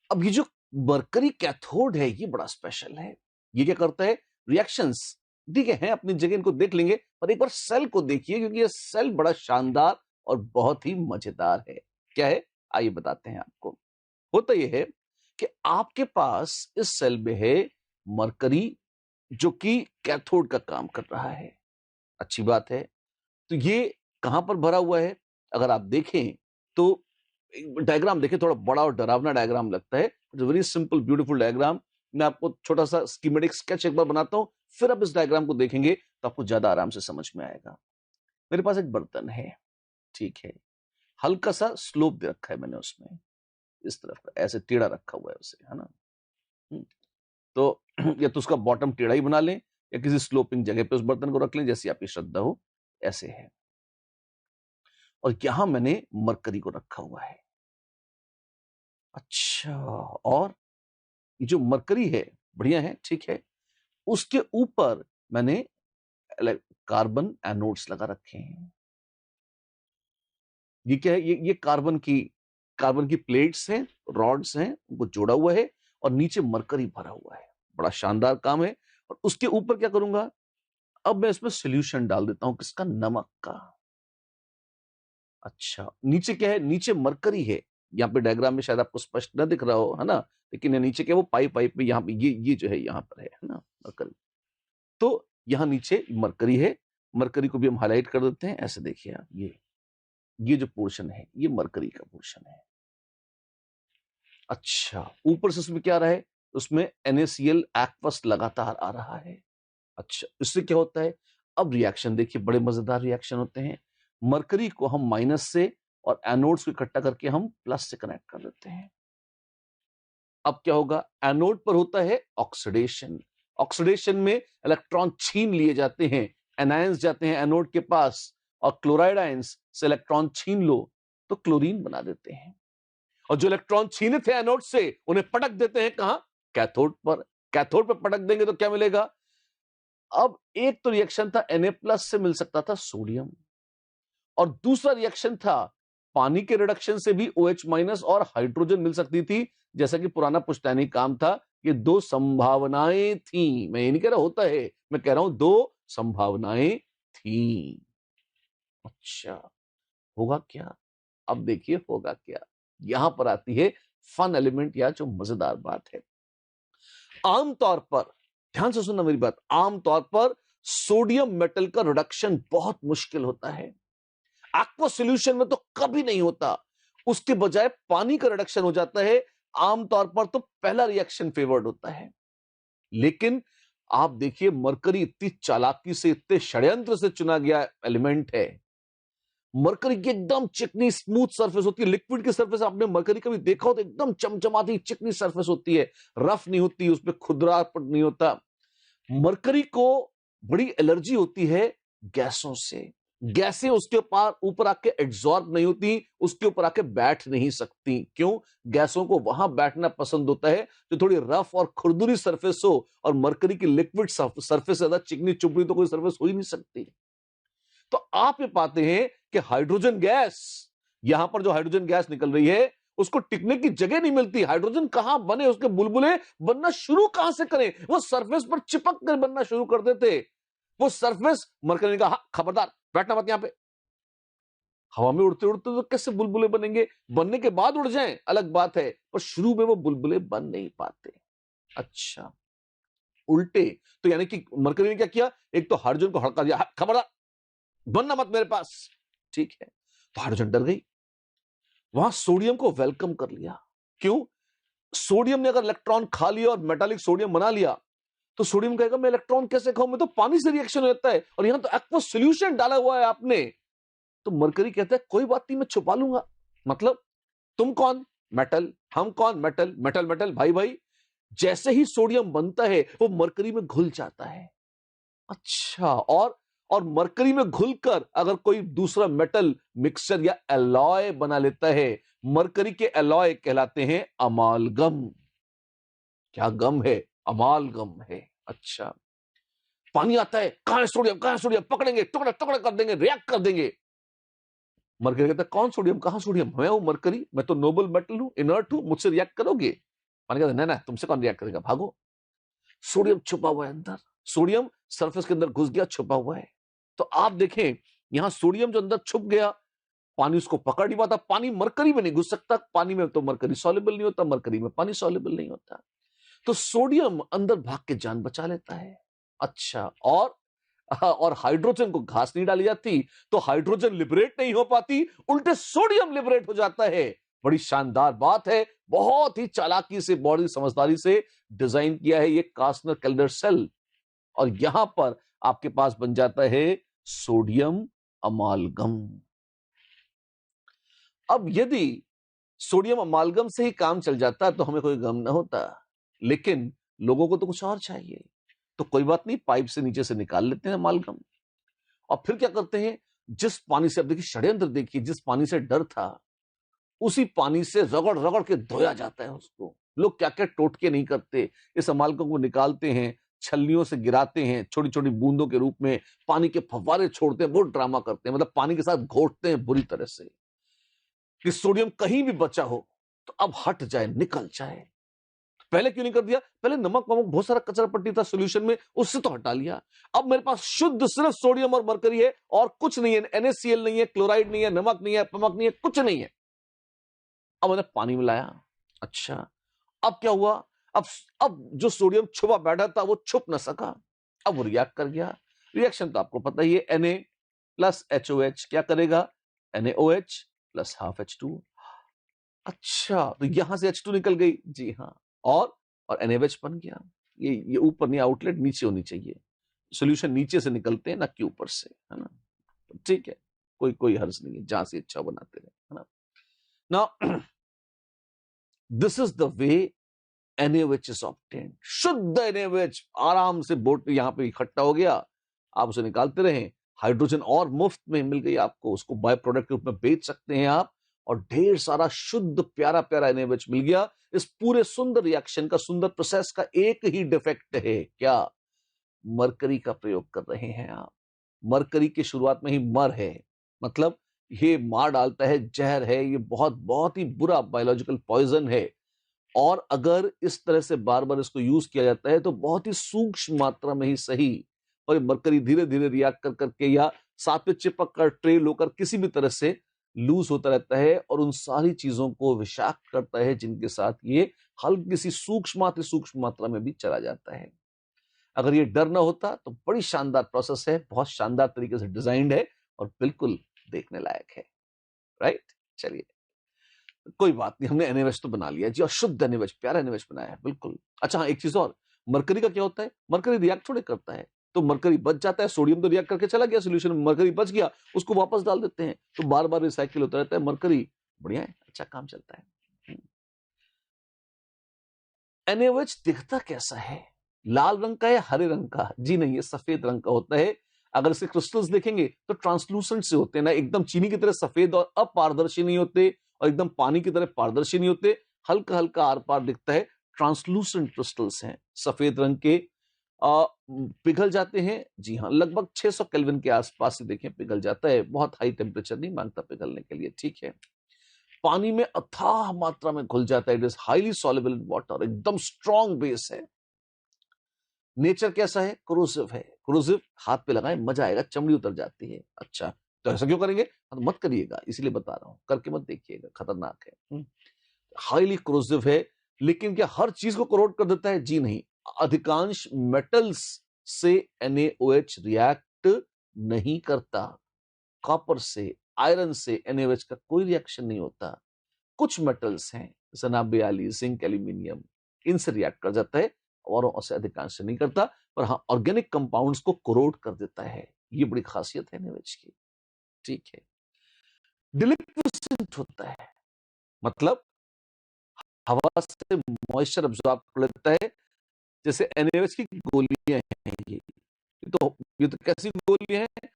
अब ये जो मरकरी कैथोड है, ये बड़ा स्पेशल है। ये क्या करता है? रिएक्शंस, ठीक है अपनी जगह, इनको देख लेंगे, पर एक बार सेल को देखिए, क्योंकि ये सेल बड़ा शानदार और बहुत ही मजेदार है। क्या है? आइए बताते हैं आपको। होता यह है कि आपके पास इस सेल में है मरकरी, जो कि कैथोड का काम कर रहा है। अच्छी बात है। तो ये कहां पर भरा हुआ है? अगर आप देखें तो डायग्राम देखें, थोड़ा बड़ा और डरावना डायग्राम लगता है, वेरी सिंपल ब्यूटीफुल डायग्राम। मैं आपको छोटा सा स्कीमेटिक स्केच एक बार बनाता हूं, फिर आप इस डायग्राम को देखेंगे तो आपको ज्यादा आराम से समझ में आएगा। मेरे पास एक बर्तन है, ठीक है, हल्का सा स्लोप दे रखा है मैंने उसमें, इस तरफ का ऐसे टेढ़ा रखा हुआ है उसे, है ना। तो या तो उसका बॉटम टेढ़ा ही बना लें या किसी स्लोपिंग जगह पे उस बर्तन को रख लें, जैसी आपकी श्रद्धा हो। ऐसे है, और यहां मैंने मरकरी को रखा हुआ है। अच्छा, और ये जो मरकरी है, बढ़िया है, ठीक है, उसके ऊपर मैंने कार्बन एनोड्स लगा रखे हैं। ये क्या है? ये कार्बन की प्लेट्स हैं, रॉड्स हैं, उनको जोड़ा हुआ है और नीचे मरकरी भरा हुआ है। बड़ा शानदार काम है। और उसके ऊपर क्या करूंगा, अब मैं इसमें सॉल्यूशन डाल देता हूं, किसका? नमक का। अच्छा, नीचे क्या है? नीचे मरकरी है। यहाँ पे डायग्राम में शायद आपको स्पष्ट न दिख रहा हो, है ना? लेकिन ये नीचे क्या, वो पाइप पाइप में यहाँ पे ये जो है यहाँ पर है ना, मरकरी। तो यहाँ नीचे मरकरी है। मरकरी को भी हम हाईलाइट कर देते हैं, ऐसे देखिए आप, ये जो पोर्शन है ये मरकरी का पोर्शन है। अच्छा, ऊपर से उसमें क्या आ रहा है? उसमें NaCl एक्वस लगातार आ रहा है। अच्छा, इससे क्या होता है? अब रिएक्शन देखिए, बड़े मजेदार रिएक्शन होते हैं। मरकरी को हम माइनस से और एनोड्स को इकट्ठा करके हम प्लस से कनेक्ट कर देते हैं। अब क्या होगा? एनोड पर होता है ऑक्सीडेशन। ऑक्सीडेशन में इलेक्ट्रॉन छीन लिए जाते हैं, एनायंस जाते हैं एनोड के पास, और क्लोराइड आयंस से इलेक्ट्रॉन छीन लो तो क्लोरीन बना देते हैं। और जो इलेक्ट्रॉन छीने थे एनोड से, उन्हें पटक देते हैं कहां? कैथोड पर। कैथोड पर पटक देंगे तो क्या मिलेगा? अब एक तो रिएक्शन था, Na+ से मिल सकता था सोडियम, और दूसरा रिएक्शन था पानी के रिडक्शन से भी OH- और हाइड्रोजन मिल सकती थी। जैसा कि पुराना पुश्तैनी काम था, ये दो संभावनाएं थी। मैं ये नहीं कह रहा होता है, मैं कह रहा हूं दो संभावनाएं थी। अच्छा, होगा क्या? अब देखिए होगा क्या। यहां पर आती है फन एलिमेंट, या जो मजेदार बात है। आमतौर पर, ध्यान से सुनना मेरी बात, आमतौर पर सोडियम मेटल का रिडक्शन बहुत मुश्किल होता है। एक्वा सॉल्यूशन में तो कभी नहीं होता। उसके बजाय पानी का रिडक्शन हो जाता है। आमतौर पर तो पहला रिएक्शन फेवर्ड होता है। लेकिन आप देखिए, मरकरी इतनी चालाकी से, इतने षड्यंत्र से चुना गया एलिमेंट है। मरकरी की एकदम चिकनी स्मूथ सरफेस होती है। लिक्विड की सरफेस आपने मरकरी कभी देखा हो तो एकदम चमचमाती चिकनी सरफेस होती है, रफ नहीं होती, उसमें खुरदरापन नहीं होता। मरकरी को बड़ी एलर्जी होती है गैसों से। गैसें उसके पार ऊपर आके एब्जॉर्ब नहीं होती, उसके ऊपर आके बैठ नहीं सकती। क्यों? गैसों को वहां बैठना पसंद होता है जो थोड़ी रफ और खुरदुरी सरफेस हो, और मरकरी की लिक्विड सरफेस ज्यादा चिकनी चुपड़ी तो कोई सरफेस हो ही नहीं सकती। तो आप ये पाते हैं कि हाइड्रोजन गैस, यहां पर जो हाइड्रोजन गैस निकल रही है, उसको टिकने की जगह नहीं मिलती। हाइड्रोजन कहां बने, उसके बुलबुले बनना शुरू कहां से करें? वो सरफेस पर चिपक कर बनना शुरू कर देते। वो सरफेस, मरकरी ने कहा, "हाँ, खबरदार बैठना मत यहां पे।" हवा में उड़ते उड़ते तो कैसे बुलबुले बनेंगे? बनने के बाद उड़ जाएं अलग बात है, पर शुरू में वो बुलबुले बन नहीं पाते। अच्छा, उल्टे। तो यानी कि मरकरी ने क्या किया? एक तो हाइड्रोजन को हड़का दिया, "हाँ, खबरदार बनना मत मेरे पास।" ठीक है, तो हाइड्रोजन डर गई। वहां सोडियम को वेलकम कर लिया। क्यों? सोडियम ने अगर इलेक्ट्रॉन खा लिया और मेटालिक सोडियम बना लिया, तो सोडियम कहेगा मैं इलेक्ट्रॉन कैसे खाऊं, मैं तो पानी से रिएक्शन होता है, और यहां तो एक्वा सॉल्यूशन डाला हुआ है आपने। तो मरकरी कहता है कोई बात नहीं, मैं छुपा लूंगा। मतलब, तुम कौन? मेटल। हम कौन? मेटल। मेटल मेटल भाई भाई। जैसे ही सोडियम बनता है, वो मरकरी में घुल जाता है। अच्छा, और मरकरी में घुलकर अगर कोई दूसरा मेटल मिक्सचर या एलॉय बना लेता है, मरकरी के एलॉय कहलाते हैं अमालगम। क्या गम है? अमालगम है। अच्छा, पानी आता है, कहां है सोडियम, कहां है सोडियम, पकड़ेंगे, टुकड़ा टुकड़ा कर देंगे, रिएक्ट कर देंगे। मरकरी कहता है कौन सोडियम, कहां सोडियम? मैं हूं मरकरी, मैं तो नोबल मेटल हूं, इनर्ट हूं, मुझसे रिएक्ट करोगे? पानी कहता है ना ना, तुमसे कौन रिएक्ट करेगा, भागो। सोडियम छुपा हुआ है अंदर। सोडियम सरफेस के अंदर घुस गया, छुपा हुआ है। तो आप देखें, यहां सोडियम जो अंदर छुप गया, पानी उसको पकड़ नहीं पाता। पानी मरकरी में नहीं घुस सकता, पानी में तो मरकरी सॉल्युबल नहीं होता, मरकरी में पानी सॉल्युबल नहीं होता। तो सोडियम अंदर भाग के जान बचा लेता है। अच्छा, और हाइड्रोजन को घास नहीं डाली जाती, तो हाइड्रोजन लिबरेट नहीं हो पाती, उल्टे सोडियम लिबरेट हो जाता है। बड़ी शानदार बात है। बहुत ही चालाकी से, बड़ी समझदारी से डिजाइन किया है ये कास्नर कैल्डर सेल, और यहां पर आपके पास बन जाता है सोडियम अमालगम। अब यदि सोडियम अमालगम से ही काम चल जाता तो हमें कोई गम ना होता, लेकिन लोगों को तो कुछ और चाहिए। तो कोई बात नहीं, पाइप से नीचे से निकाल लेते हैं अमालगम, और फिर क्या करते हैं, जिस पानी से, अब देखिए षड्यंत्र देखिए, जिस पानी से डर था, उसी पानी से रगड़ रगड़ के धोया जाता है उसको। लोग क्या क्या टोटके नहीं करते, इस अमालकों को निकालते हैं, छलनियों से गिराते हैं, छोटी छोटी बूंदों के रूप में पानी के फव्वारे छोड़ते हैं, बहुत ड्रामा करते हैं, मतलब पानी के साथ घोटते हैं बुरी तरह से कि सोडियम कहीं भी बचा हो तो अब हट जाए, निकल जाए। पहले क्यों नहीं कर दिया? पहले नमक वमक बहुत सारा कचरा पट्टी था सोल्यूशन में, उससे तो हटा लिया। अब मेरे पास शुद्ध सिर्फ सोडियम और मरकरी है और कुछ नहीं है, NaCl नहीं है, क्लोराइड नहीं है, नमक नहीं है, पमक नहीं है, कुछ नहीं है। अब मैंने पानी मिलाया, अच्छा अब क्या हुआ? अब अब जो सोडियम छुपा बैठा था वो छुप ना सका, अब वो रिएक्ट कर गया। रिएक्शन तो आपको पता ही है, Na प्लस HOH क्या करेगा? NaOH plus half H2। अच्छा तो यहां से H2 निकल गई, जी हाँ, और NaOH बन गया। ये ऊपर नहीं, आउटलेट नीचे होनी चाहिए। सोल्यूशन नीचे से निकलते हैं ना कि ऊपर से, है ना? तो ठीक है, कोई कोई हर्ज नहीं है, जहां से अच्छा बनाते रहे, है ना? Now this is the way NaOH is obtained। शुद्ध NaOH आराम से बोट यहां पे इकट्ठा हो गया, आप उसे निकालते रहे, हाइड्रोजन और मुफ्त में मिल गई आपको, उसको बाय प्रोडक्ट के रूप में बेच सकते हैं आप, और ढेर सारा शुद्ध प्यारा प्यारा NaOH मिल गया। इस पूरे सुंदर रिएक्शन का, सुंदर प्रोसेस का एक ही डिफेक्ट है, क्या? मरकरी का प्रयोग कर रहे हैं आप। मरकरी की शुरुआत में ही मर है, मतलब ये मार डालता है, जहर है, ये बहुत बहुत ही बुरा बायोलॉजिकल पॉइजन है। और अगर इस तरह से बार बार इसको यूज किया जाता है तो बहुत ही सूक्ष्म मात्रा में ही सही, और ये मरकरी धीरे धीरे रिएक्ट कर करके या साथ में चिपक कर, ट्रेल होकर किसी भी तरह से लूज होता रहता है और उन सारी चीजों को विषाक्त करता है जिनके साथ ये हल्की सी सूक्ष्म मात्रा में भी चला जाता है। अगर ये डर ना होता तो बड़ी शानदार प्रोसेस है, बहुत शानदार तरीके से डिजाइंड है और बिल्कुल देखने लायक है, राइट? चलिए, कोई बात नहीं, हमने NaOH तो बना लिया जी, और शुद्ध NaOH, प्यारा NaOH बनाया है, बिल्कुल। अच्छा हाँ, एक चीज और, मरकरी का क्या होता है? मरकरी रिएक्ट थोड़े करता है, तो मरकरी बच जाता है, सोडियम तो रिएक्ट करके चला गया सोल्यूशन में, मरकरी बच गया, उसको वापस डाल देते हैं, तो बार बार रिसाइकिल होता रहता है मरकरी। बढ़िया है, अच्छा काम चलता है। NaOH दिखता कैसा है? लाल रंग का या हरे रंग का? जी नहीं, ये सफेद रंग का होता है। अगर इसके क्रिस्टल्स देखेंगे तो ट्रांसलूसेंट से होते हैं ना, एकदम चीनी की तरह सफेद और अपारदर्शी नहीं होते, और एकदम पानी की तरह पारदर्शी नहीं होते, हल्का हल्का आर पार दिखता है। ट्रांसलूसेंट क्रिस्टल्स हैं, सफेद रंग के। आ, पिघल जाते हैं, जी हाँ, लगभग 600 केल्विन के आसपास ही देखें पिघल जाता है, बहुत हाई टेम्परेचर नहीं मांगता पिघलने के लिए, ठीक है। पानी में अथाह मात्रा में घुल जाता है, it is highly soluble in water, एकदम स्ट्रॉन्ग बेस है। नेचर कैसा है? क्रोसिव है। क्रोसिव, हाथ पे लगाए मजा आएगा, चमड़ी उतर जाती है। अच्छा तो ऐसा क्यों करेंगे? तो मत करिएगा, इसीलिए बता रहा हूं, करके मत देखिएगा, खतरनाक है। हाईली क्रोसिव है, लेकिन क्या हर चीज को करोड कर देता है? जी नहीं, अधिकांश मेटल्स से NaOH रिएक्ट नहीं करता। कॉपर से, आयरन से NaOH का कोई रिएक्शन नहीं होता। कुछ मेटल्स हैं, जनाबियाली, जिंक, एल्यूमिनियम, इनसे रिएक्ट कर जाता है, और से अधिकांश से नहीं करता। पर हाँ, ऑर्गेनिक कंपाउंड्स को कोरोड कर देता है, ये बड़ी खासियत है NaOH की, ठीक है। डिलिक्विसेंट होता है, मतलब हवा से मॉइस्चर अब्सॉर्ब कर लेता है, जैसे NaOH की गोलियां हैं ये तो कैसी गोलियां हैं?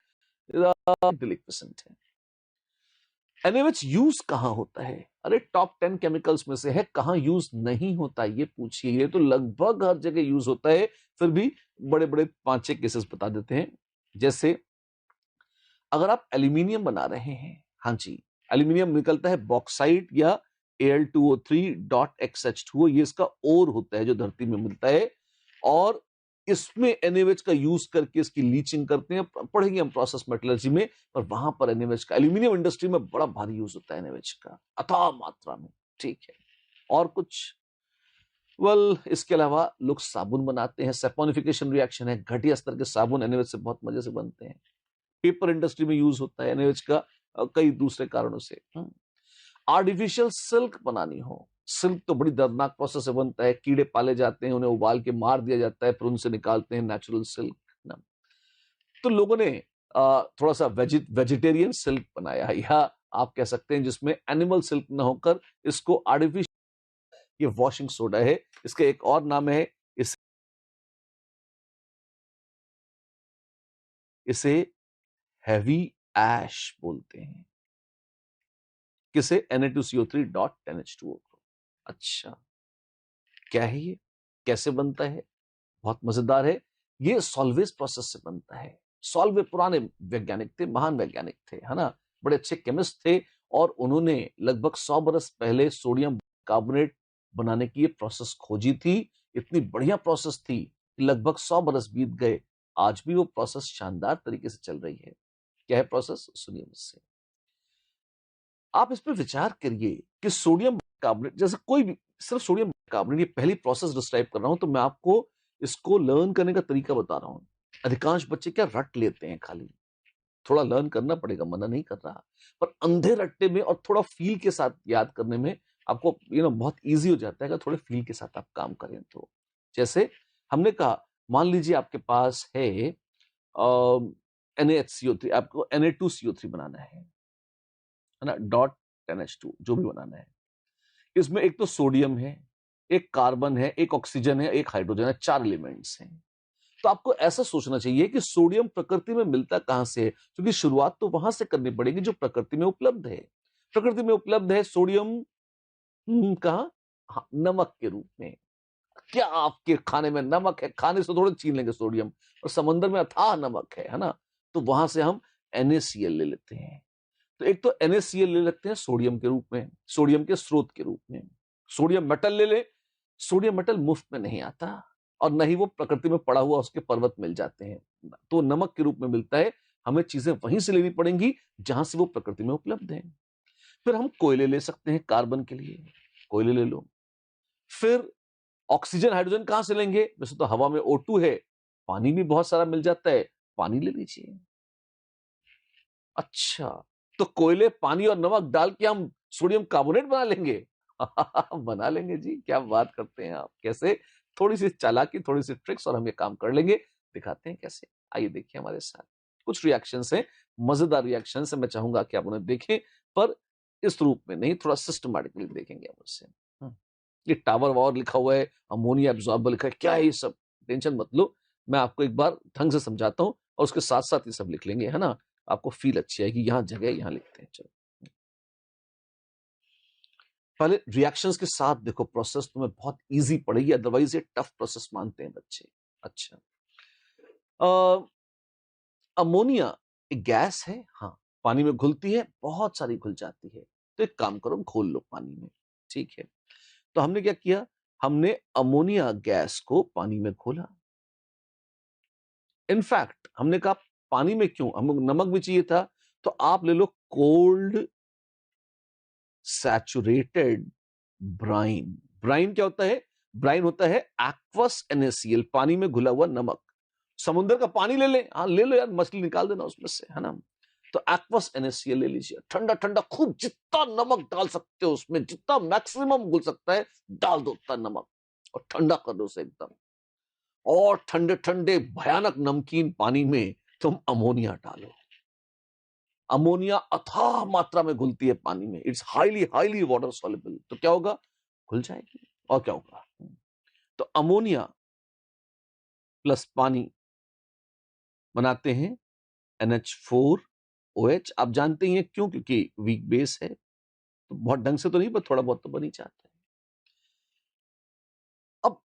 डिलिक्विसेंट है। NaOH यूज कहां होता है? अरे टॉप 10 केमिकल्स में से है, कहां यूज नहीं होता ये पूछिए? ये तो लगभग हर जगह यूज होता है, फिर भी बड़े बड़े 5-6 केसेस बता देते हैं। जैसे अगर आप एल्यूमिनियम बना रहे हैं, हाँ जी, एल्यूमिनियम निकलता है बॉक्साइट या Al2O3.XH2O, ये इसका ओर होता है जो धरती में मिलता है, और इसमें NaOH का यूज करके इसकी लीचिंग करते हैं, पढ़ेंगे हम प्रोसेस मेटलर्जी में, पर वहां पर NaOH का एल्यूमिनियम इंडस्ट्री में बड़ा भारी यूज होता है NaOH का, अथाह मात्रा में, ठीक है। और कुछ? इसके अलावा लोग साबुन बनाते हैं, सैपोनिफिकेशन रिएक्शन है, घटिया स्तर के साबुन NaOH से बहुत मजे से बनते हैं। पेपर इंडस्ट्री में यूज होता है NaOH का, कई दूसरे कारणों से। आर्टिफिशियल सिल्क बनानी हो, सिल्क तो बड़ी दर्दनाक प्रोसेस से बनता है, कीड़े पाले जाते हैं, उन्हें उबाल के मार दिया जाता है, फिर उनसे निकालते हैं नेचुरल सिल्क ना। तो लोगों ने थोड़ा सा वेजिटेरियन सिल्क बनाया, या आप कह सकते हैं जिसमें एनिमल सिल्क ना होकर इसको आर्टिफिशियल, ये वॉशिंग सोडा है, इसका एक और नाम है, इसे हैवी ऐश बोलते हैं। किसे? Na2CO3 डॉट NH2O को। अच्छा, क्या है ये, कैसे बनता है? बहुत मजेदार है। ये सॉल्वेज प्रोसेस से बनता है। सॉल्वे पुराने वैज्ञानिक थे, महान वैज्ञानिक थे, है ना, बड़े अच्छे केमिस्ट थे, और उन्होंने लगभग 100 बरस पहले सोडियम कार्बोनेट बनाने की ये प्रोसेस खोजी थी। इतनी बढ़िया प्रोसेस थी कि लगभग 100 बरस बीत गए, आज भी वो प्रोसेस शानदार तरीके से चल रही है। क्या है प्रोसेस? सुनिए मुझसे। आप इस पर विचार करिए कि सोडियम कार्बोनेट, जैसे कोई भी, सिर्फ सोडियम कार्बोनेट, ये पहली प्रोसेस डिस्क्राइब कर रहा हूं, तो मैं आपको इसको लर्न करने का तरीका बता रहा हूं। अधिकांश बच्चे क्या रट लेते हैं, खाली थोड़ा लर्न करना पड़ेगा, मना नहीं कर रहा, पर अंधे रट्टे में और थोड़ा फील के साथ याद करने में आपको बहुत इजी हो जाता है अगर थोड़े फील के साथ आप काम करें तो। जैसे हमने कहा, मान लीजिए आपके पास है NaHCO3, आपको Na2CO3 बनाना है ना, डॉट NH2 जो भी बनाना है। इसमें एक तो सोडियम है, एक कार्बन है, एक ऑक्सीजन है, एक हाइड्रोजन है, 4 एलिमेंट्स हैं। तो आपको ऐसा सोचना चाहिए कि सोडियम प्रकृति में मिलता कहां से है, क्योंकि शुरुआत तो वहां से करनी पड़ेगी जो प्रकृति में उपलब्ध है। प्रकृति में उपलब्ध है सोडियम, कहा? हाँ, नमक के रूप में। क्या आपके खाने में नमक है? खाने से थोड़े छीन लेंगे सोडियम, और समंदर में अथाह नमक है ना, तो वहां से हम NaCl ले लेते हैं। तो एक तो NaCl ले लेते हैं सोडियम के रूप में, सोडियम के स्रोत के रूप में। सोडियम मेटल ले ले, सोडियम मेटल मुफ्त में नहीं आता, और न ही वो प्रकृति में पड़ा हुआ उसके पर्वत मिल जाते हैं, तो नमक के रूप में मिलता है। हमें चीजें वहीं से लेनी पड़ेंगी जहां से वो प्रकृति में उपलब्ध है। फिर हम कोयले ले सकते हैं कार्बन के लिए, कोयले ले लो। फिर ऑक्सीजन हाइड्रोजन कहां से लेंगे? वैसे तो हवा में O2 है, पानी भी बहुत सारा मिल जाता है, पानी ले लीजिए। अच्छा, तो कोयले, पानी और नमक डाल के हम सोडियम कार्बोनेट बना लेंगे? बना लेंगे जी, क्या बात करते हैं आप। कैसे? थोड़ी सी चालाकी, थोड़ी सी ट्रिक्स, और हम ये काम कर लेंगे। दिखाते हैं कैसे। आइए देखिए हमारे साथ कुछ रिएक्शंस हैं, मजेदार रिएक्शंस हैं। मैं चाहूंगा कि आप उन्हें देखें, पर इस रूप में नहीं, थोड़ा सिस्टमैटिकली देखेंगे आप उससे। ये टावर वावर लिखा हुआ है, अमोनिया एब्जॉर्बर लिखा है, क्या है ये सब? टेंशन मत लो, मैं आपको एक बार ढंग से समझाता हूं, और उसके साथ साथ ये सब लिख लेंगे, है ना, आपको फील अच्छी आएगी। यहां जगह, यहां लिखते हैं। चलो, पहले रिएक्शंस के साथ देखो, प्रोसेस तुम्हें बहुत इजी पड़ेगी, अदरवाइज ये टफ प्रोसेस मानते हैं बच्चे। अच्छा, अमोनिया एक गैस है, हाँ, पानी में घुलती है, बहुत सारी घुल जाती है। तो एक काम करो, घोल लो पानी में, ठीक है। तो हमने क्या किया, हमने अमोनिया गैस को पानी में घोला। इनफैक्ट हमने कहा पानी में क्यों, हमको नमक भी चाहिए था, तो आप ले लो कोल्ड सैचुरेटेड ब्राइन। ब्राइन क्या होता है? ब्राइन होता है एक्वस NaCl, पानी में घुला हुआ नमक। समुद्र का पानी ले ले, हाँ ले लो यार, मछली निकाल देना उसमें से, है ना। तो एक्वस NaCl ले लीजिए, ठंडा ठंडा खूब, जितना नमक डाल सकते हो उसमें, जितना मैक्सिमम घुल सकता है डाल दो उतना नमक, और ठंडा कर दो उसे एकदम। और ठंडे ठंडे भयानक नमकीन पानी में तुम अमोनिया डालो। अमोनिया अथाह मात्रा में घुलती है पानी में, it's highly highly water soluble. तो क्या होगा? घुल जाएगी। और क्या होगा? तो अमोनिया प्लस पानी बनाते हैं NH4OH। आप जानते ही हैं क्यों, क्योंकि वीक बेस है, तो बहुत ढंग से तो नहीं, पर थोड़ा बहुत तो बन ही जाता है। अब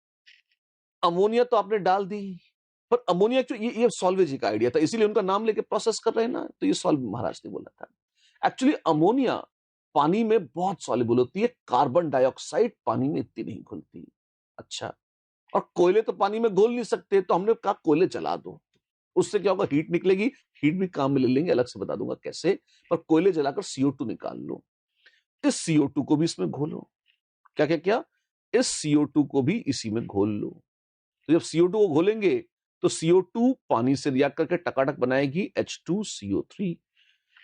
अमोनिया तो आपने डाल दी, पर अमोनिया क्यों? ये सॉल्वेज का आइडिया था, इसीलिए उनका नाम लेके प्रोसेस कर रहे हैं ना, तो ये सॉल्व महाराज ने बोला था। एक्चुअली अमोनिया पानी में बहुत सॉल्युबल होती है, कार्बन डाइऑक्साइड पानी में इतनी नहीं घुलती। अच्छा, और कोयले तो पानी में घुल नहीं सकते, तो हमने कहा कोयले जला दो, उससे क्या होगा? हीट निकलेगी। हीट भी काम में ले लेंगे, अलग से बता दूंगा कैसे, पर कोयले जलाकर CO2 निकाल लो। इस CO2 को भी इसमें घोलो। क्या क्या क्या? इस CO2 को भी इसी में घोल लो। तो जब CO2 को घोलेंगे, तो CO2 पानी से रिएक्ट करके टकाटक बनाएगी H2CO3।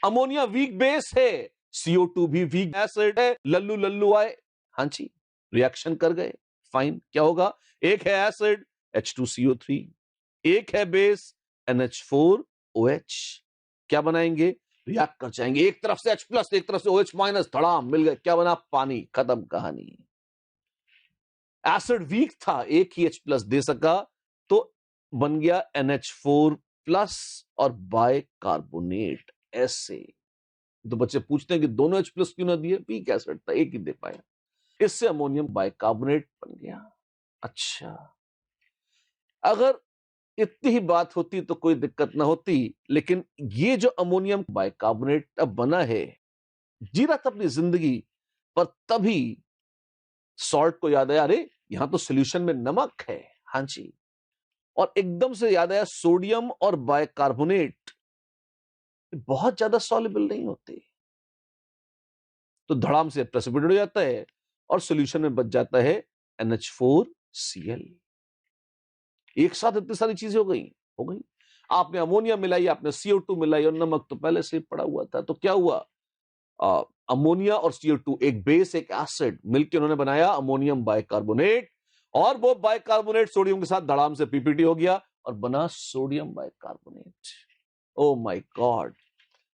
अमोनिया वीक बेस है, CO2 भी वीक एसिड है, लल्लू लल्लू आए, हाँ जी, रिएक्शन कर गए, फाइन। क्या होगा? एक है एसिड H2CO3, एक है बेस NH4OH। क्या बनाएंगे? रिएक्ट कर जाएंगे, एक तरफ से H+, एक तरफ से OH-, धड़ाम मिल गए, क्या बना? पानी, खत्म कहानी। एसिड वीक था, एक ही H+ दे सका, तो बन गया NH4+ और बाइकार्बोनेट। ऐसे तो बच्चे पूछते हैं कि दोनों H+ क्यों ना दिए, वीक एसिड था, एक ही दे पाया, इससे अमोनियम बाइकार्बोनेट बन गया। अच्छा, अगर इतनी ही बात होती तो कोई दिक्कत ना होती, लेकिन ये जो अमोनियम बाइकार्बोनेट अब बना है, जी रहा था अपनी जिंदगी, पर तभी सॉल्ट को याद आया, अरे यहां तो सोल्यूशन में नमक है। हाँ जी, और एकदम से याद आया सोडियम और बाइकार्बोनेट बहुत ज्यादा सॉल्युबल नहीं होते, तो धड़ाम से प्रेसिपिटेट हो जाता है और सोल्यूशन में बच जाता है NH4Cl। एक साथ इतनी सारी चीजें हो गई। आपने अमोनिया मिलाई, आपने CO2 मिलाई, और नमक तो पहले से ही पड़ा हुआ था, तो क्या हुआ, अमोनिया और CO2 एक बेस एक एसिड मिलकर उन्होंने बनाया अमोनियम बाइकार्बोनेट, और वो बाइकार्बोनेट सोडियम के साथ धड़ाम से PPT हो गया और बना sodium bicarbonate. Oh my God,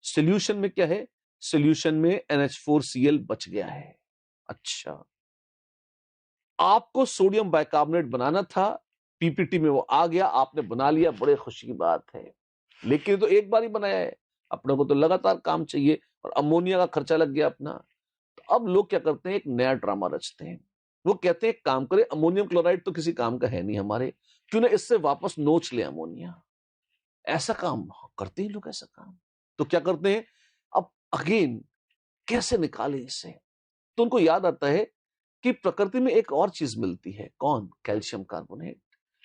solution में क्या है, सॉल्यूशन में NH4Cl बच गया है। अच्छा, आपको सोडियम बाइकार्बोनेट बनाना था, PPT में वो आ गया, आपने बना लिया, बड़े खुशी की बात है, लेकिन तो एक बार ही बनाया है, अपने को तो लगातार काम चाहिए, और अमोनिया का खर्चा लग गया अपना। तो अब लोग क्या करते हैं, एक नया ड्रामा रचते हैं। वो कहते हैं काम करें, अमोनियम क्लोराइड तो किसी काम का है नहीं हमारे, क्यों ना इससे वापस नोच ले अमोनिया। ऐसा काम करते हैं लोग, ऐसा काम। तो क्या करते हैं, अब अगेन कैसे निकाले इसे, तो उनको याद आता है कि प्रकृति में एक और चीज मिलती है, कौन, कैल्शियम कार्बोनेट।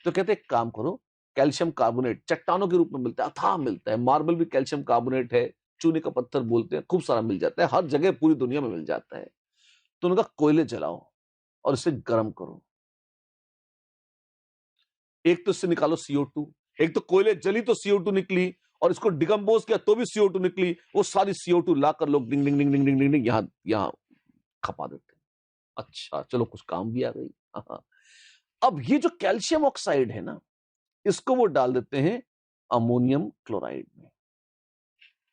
तो कहते हैं काम करो, कैल्शियम कार्बोनेट चट्टानों के रूप में मिलता है, अथाह मिलता है, मार्बल भी कैल्शियम कार्बोनेट है, चूने का पत्थर बोलते हैं, खूब सारा मिल जाता है, हर जगह पूरी दुनिया में मिल जाता है। तो उनका कोयले जलाओ और इसे गर्म करो, एक तो इससे निकालो CO2, एक तो कोयले जली तो CO2 निकली, और इसको डिकम्पोज किया तो भी CO2 निकली, वो सारी CO2 लाकर लोग डिंग डिंग डिंग डिंग डिंग डिंग डिंग यहां खपा देते हैं। अच्छा, चलो कुछ काम भी आ गई। हाँ। अब ये जो कैल्शियम ऑक्साइड है ना, इसको वो डाल देते हैं अमोनियम क्लोराइड में।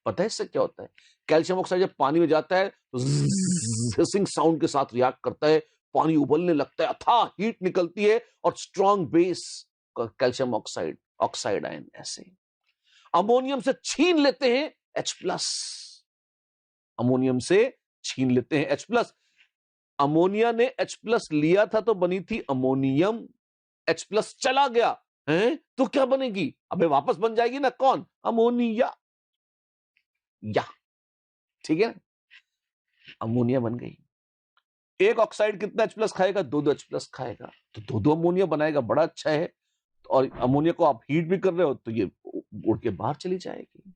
पता है इससे क्या होता है, कैल्शियम ऑक्साइड जब पानी में जाता है तो हिसिंग साउंड के साथ रिएक्ट करता है, पानी उबलने लगता है, अथाह हीट निकलती है, और strong base calcium oxide, oxide ion, ऐसे अमोनियम से छीन लेते हैं H+, अमोनियम से छीन लेते हैं H+। अमोनिया ने H+ लिया था तो बनी थी अमोनियम, H+ चला गया है तो क्या बनेगी, अबे वापस बन जाएगी ना, कौन, अमोनिया, या ठीक है ना, अमोनिया बन गई। एक ऑक्साइड कितना H+ खाएगा, दो H+ खाएगा, तो दो अमोनिया बनाएगा, बड़ा अच्छा है। और अमोनिया को आप हीट भी कर रहे हो तो ये उड़ के बाहर चली जाएगी।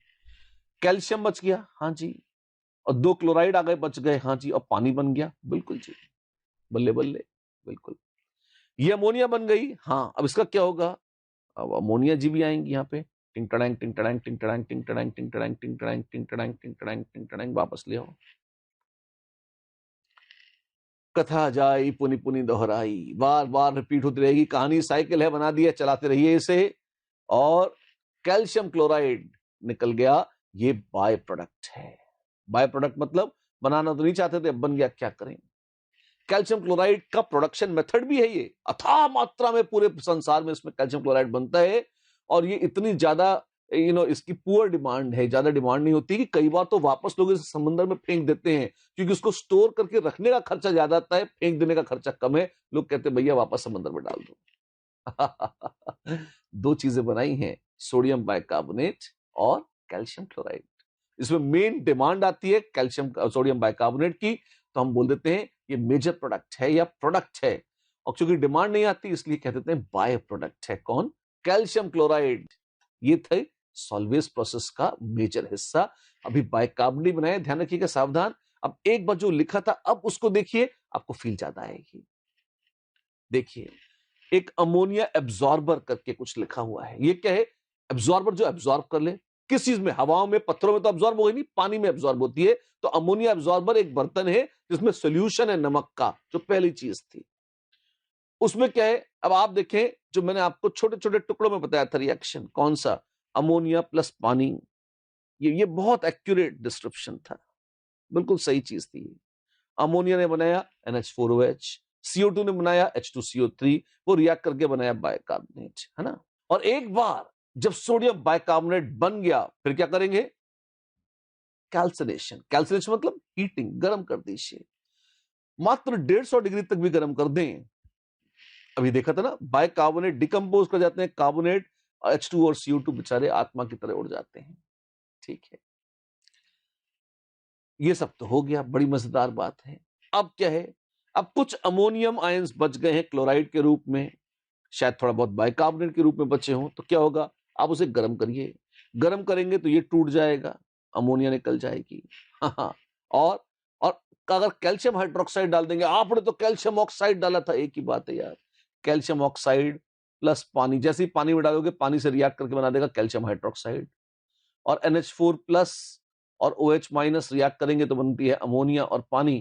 कैल्शियम बच गया, हाँ जी, और दो क्लोराइड आ गए, बच गए, हाँ जी, और पानी बन गया, बिल्कुल जी, बल्ले बल्ले, बिल्कुल। ये अमोनिया बन गई, हाँ, अब इसका क्या होगा, अब अमोनिया जी भी आएंगी यहाँ पे, टिंग टड़ैंग टिंग टड़ैंग टिंग टड़ैंग टिंग टड़ैंग टिंग टड़ैंग टिंग टड़ैंग टिंग टड़ैंग टिंग टड़ैंग टिंग टड़ैंग, वापस ले आओ। कथा जाई पुनी पुनी दोहराई, बार बार रिपीट होती रहेगी, कहानी साइकिल है, बना दिया, चलाते रहिए इसे। और कैल्शियम क्लोराइड निकल गया, ये बाय प्रोडक्ट है। बाय प्रोडक्ट मतलब बनाना तो नहीं चाहते थे, अब बन गया, क्या करें। कैल्शियम क्लोराइड का प्रोडक्शन मेथड भी है ये, अथाह मात्रा में पूरे संसार में इसमें कैल्शियम क्लोराइड बनता है, और ये इतनी ज्यादा इसकी पुअर डिमांड है, ज्यादा डिमांड नहीं होती, कि कई बार तो वापस लोग इसे समंदर में फेंक देते हैं, क्योंकि उसको स्टोर करके रखने का खर्चा ज्यादा आता है, फेंक देने का खर्चा कम है। लोग कहते हैं भैया वापस समंदर में डाल दो। दो चीजें बनाई हैं, सोडियम बाइकार्बोनेट और कैल्शियम क्लोराइड। इसमें मेन डिमांड आती है कैल्शियम सोडियम बाइकार्बोनेट की, तो हम बोल देते हैं ये मेजर प्रोडक्ट है या प्रोडक्ट है, और क्योंकि डिमांड नहीं आती इसलिए कह देते हैं बाय प्रोडक्ट है, कौन, कैल्शियम क्लोराइड। ये थे सॉल्वेज प्रोसेस का मेजर हिस्सा। अभी बाइकार्बोनेट बनाया, ध्यान रखिएगा, सावधान। अब एक बार जो लिखा था अब उसको देखिए, आपको फील ज्यादा आएगी। देखिए, एक अमोनिया एब्जॉर्बर करके कुछ लिखा हुआ है, ये क्या है, एब्जॉर्बर जो एब्जॉर्ब कर ले, किस चीज में, हवाओं में, पत्थरों में तो एब्जॉर्ब हो ही नहीं, पानी में एब्जॉर्ब होती है। तो अमोनिया एब्जॉर्बर एक बर्तन है जिसमें सोल्यूशन है नमक का, जो पहली चीज थी। उसमें क्या है, अब आप देखें, जो मैंने आपको छोटे छोटे टुकड़ों में बताया था रिएक्शन, कौन सा, अमोनिया प्लस पानी, ये बहुत एक्यूरेट डिस्क्रिप्शन था, बिल्कुल सही चीज थी। अमोनिया ने बनाया NH4OH, CO2 ने बनाया H2CO3, वो रिएक्ट करके बनाया बाइकार्बोनेट, है ना। और एक बार जब सोडियम बाइकार्बोनेट बन गया, फिर क्या करेंगे, कैल्सिनेशन। कैल्सिनेशन मतलब हीटिंग, गर्म कर दीजिए, मात्र 150 डिग्री तक भी गर्म कर दें। अभी देखा था ना, बाइकार्बोनेट डिकम्पोज कर जाते हैं, कार्बोनेट, H2 और CO2 बेचारे आत्मा की तरह उड़ जाते हैं। ठीक है, ये सब तो हो गया, बड़ी मजेदार बात है। अब क्या है, अब कुछ अमोनियम आयंस बच गए हैं क्लोराइड के रूप में, शायद थोड़ा बहुत बाइकार्बोनेट के रूप में बचे हों, तो क्या होगा, आप उसे गर्म करिए, गर्म करेंगे तो ये टूट जाएगा, अमोनिया निकल जाएगी। हाँ, और अगर कैल्शियम हाइड्रोक्साइड डाल देंगे, आपने तो कैल्शियम ऑक्साइड डाला था, एक ही बात है यार, कैल्शियम ऑक्साइड प्लस पानी, जैसे ही पानी में डालोगे पानी से रिएक्ट करके बना देगा कैल्शियम हाइड्रोक्साइड, और NH4 प्लस और OH माइनस रिएक्ट करेंगे तो बनती है अमोनिया और पानी।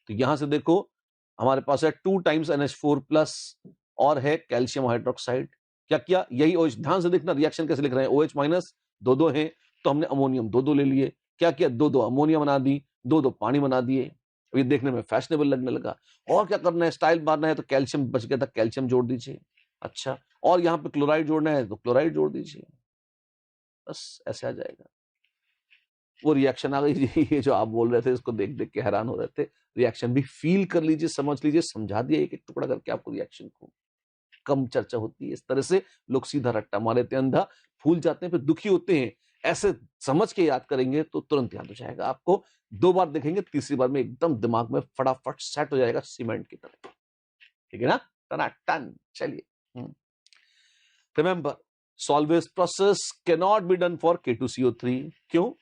तो यहां से देखो हमारे पास है 2 टाइम्स NH4 प्लस और है कैल्शियम हाइड्रोक्साइड। क्या किया, यही OH, ध्यान से देखना रिएक्शन कैसे लिख रहे हैं, OH माइनस 2 है, तो हमने अमोनियम 2 ले लिए, क्या किया, 2 अमोनिया बना दी, 2 पानी बना दिए। ये देखने में फैशनेबल लगने लगा। और क्या करना है, स्टाइल मारना है तो कैल्शियम बच गया था, कैल्शियम जोड़ दीजिए। अच्छा, और यहां पे क्लोराइड जोड़ना है तो क्लोराइड जोड़ दीजिए, बस ऐसे आ जाएगा। वो रिएक्शन आ गई जी, ये जो आप बोल रहे थे इसको देख देख के हैरान हो रहे थे, रिएक्शन भी फील कर लीजिए, समझ लीजिए, समझा दिया एक एक टुकड़ा करके आपको रिएक्शन को। कम चर्चा होती है इस तरह से, लोग सीधा रट्टा मार लेते हैं, अंधा भूल जाते हैं, फिर दुखी होते हैं। ऐसे समझ के याद करेंगे तो तुरंत याद हो जाएगा आपको, 2 बार देखेंगे, तीसरी बार में एकदम दिमाग में फटाफट सेट हो जाएगा सीमेंट की तरह। ठीक है ना, टनाटन। चलिए, remember, salvage process cannot be done for K2CO3। क्यों,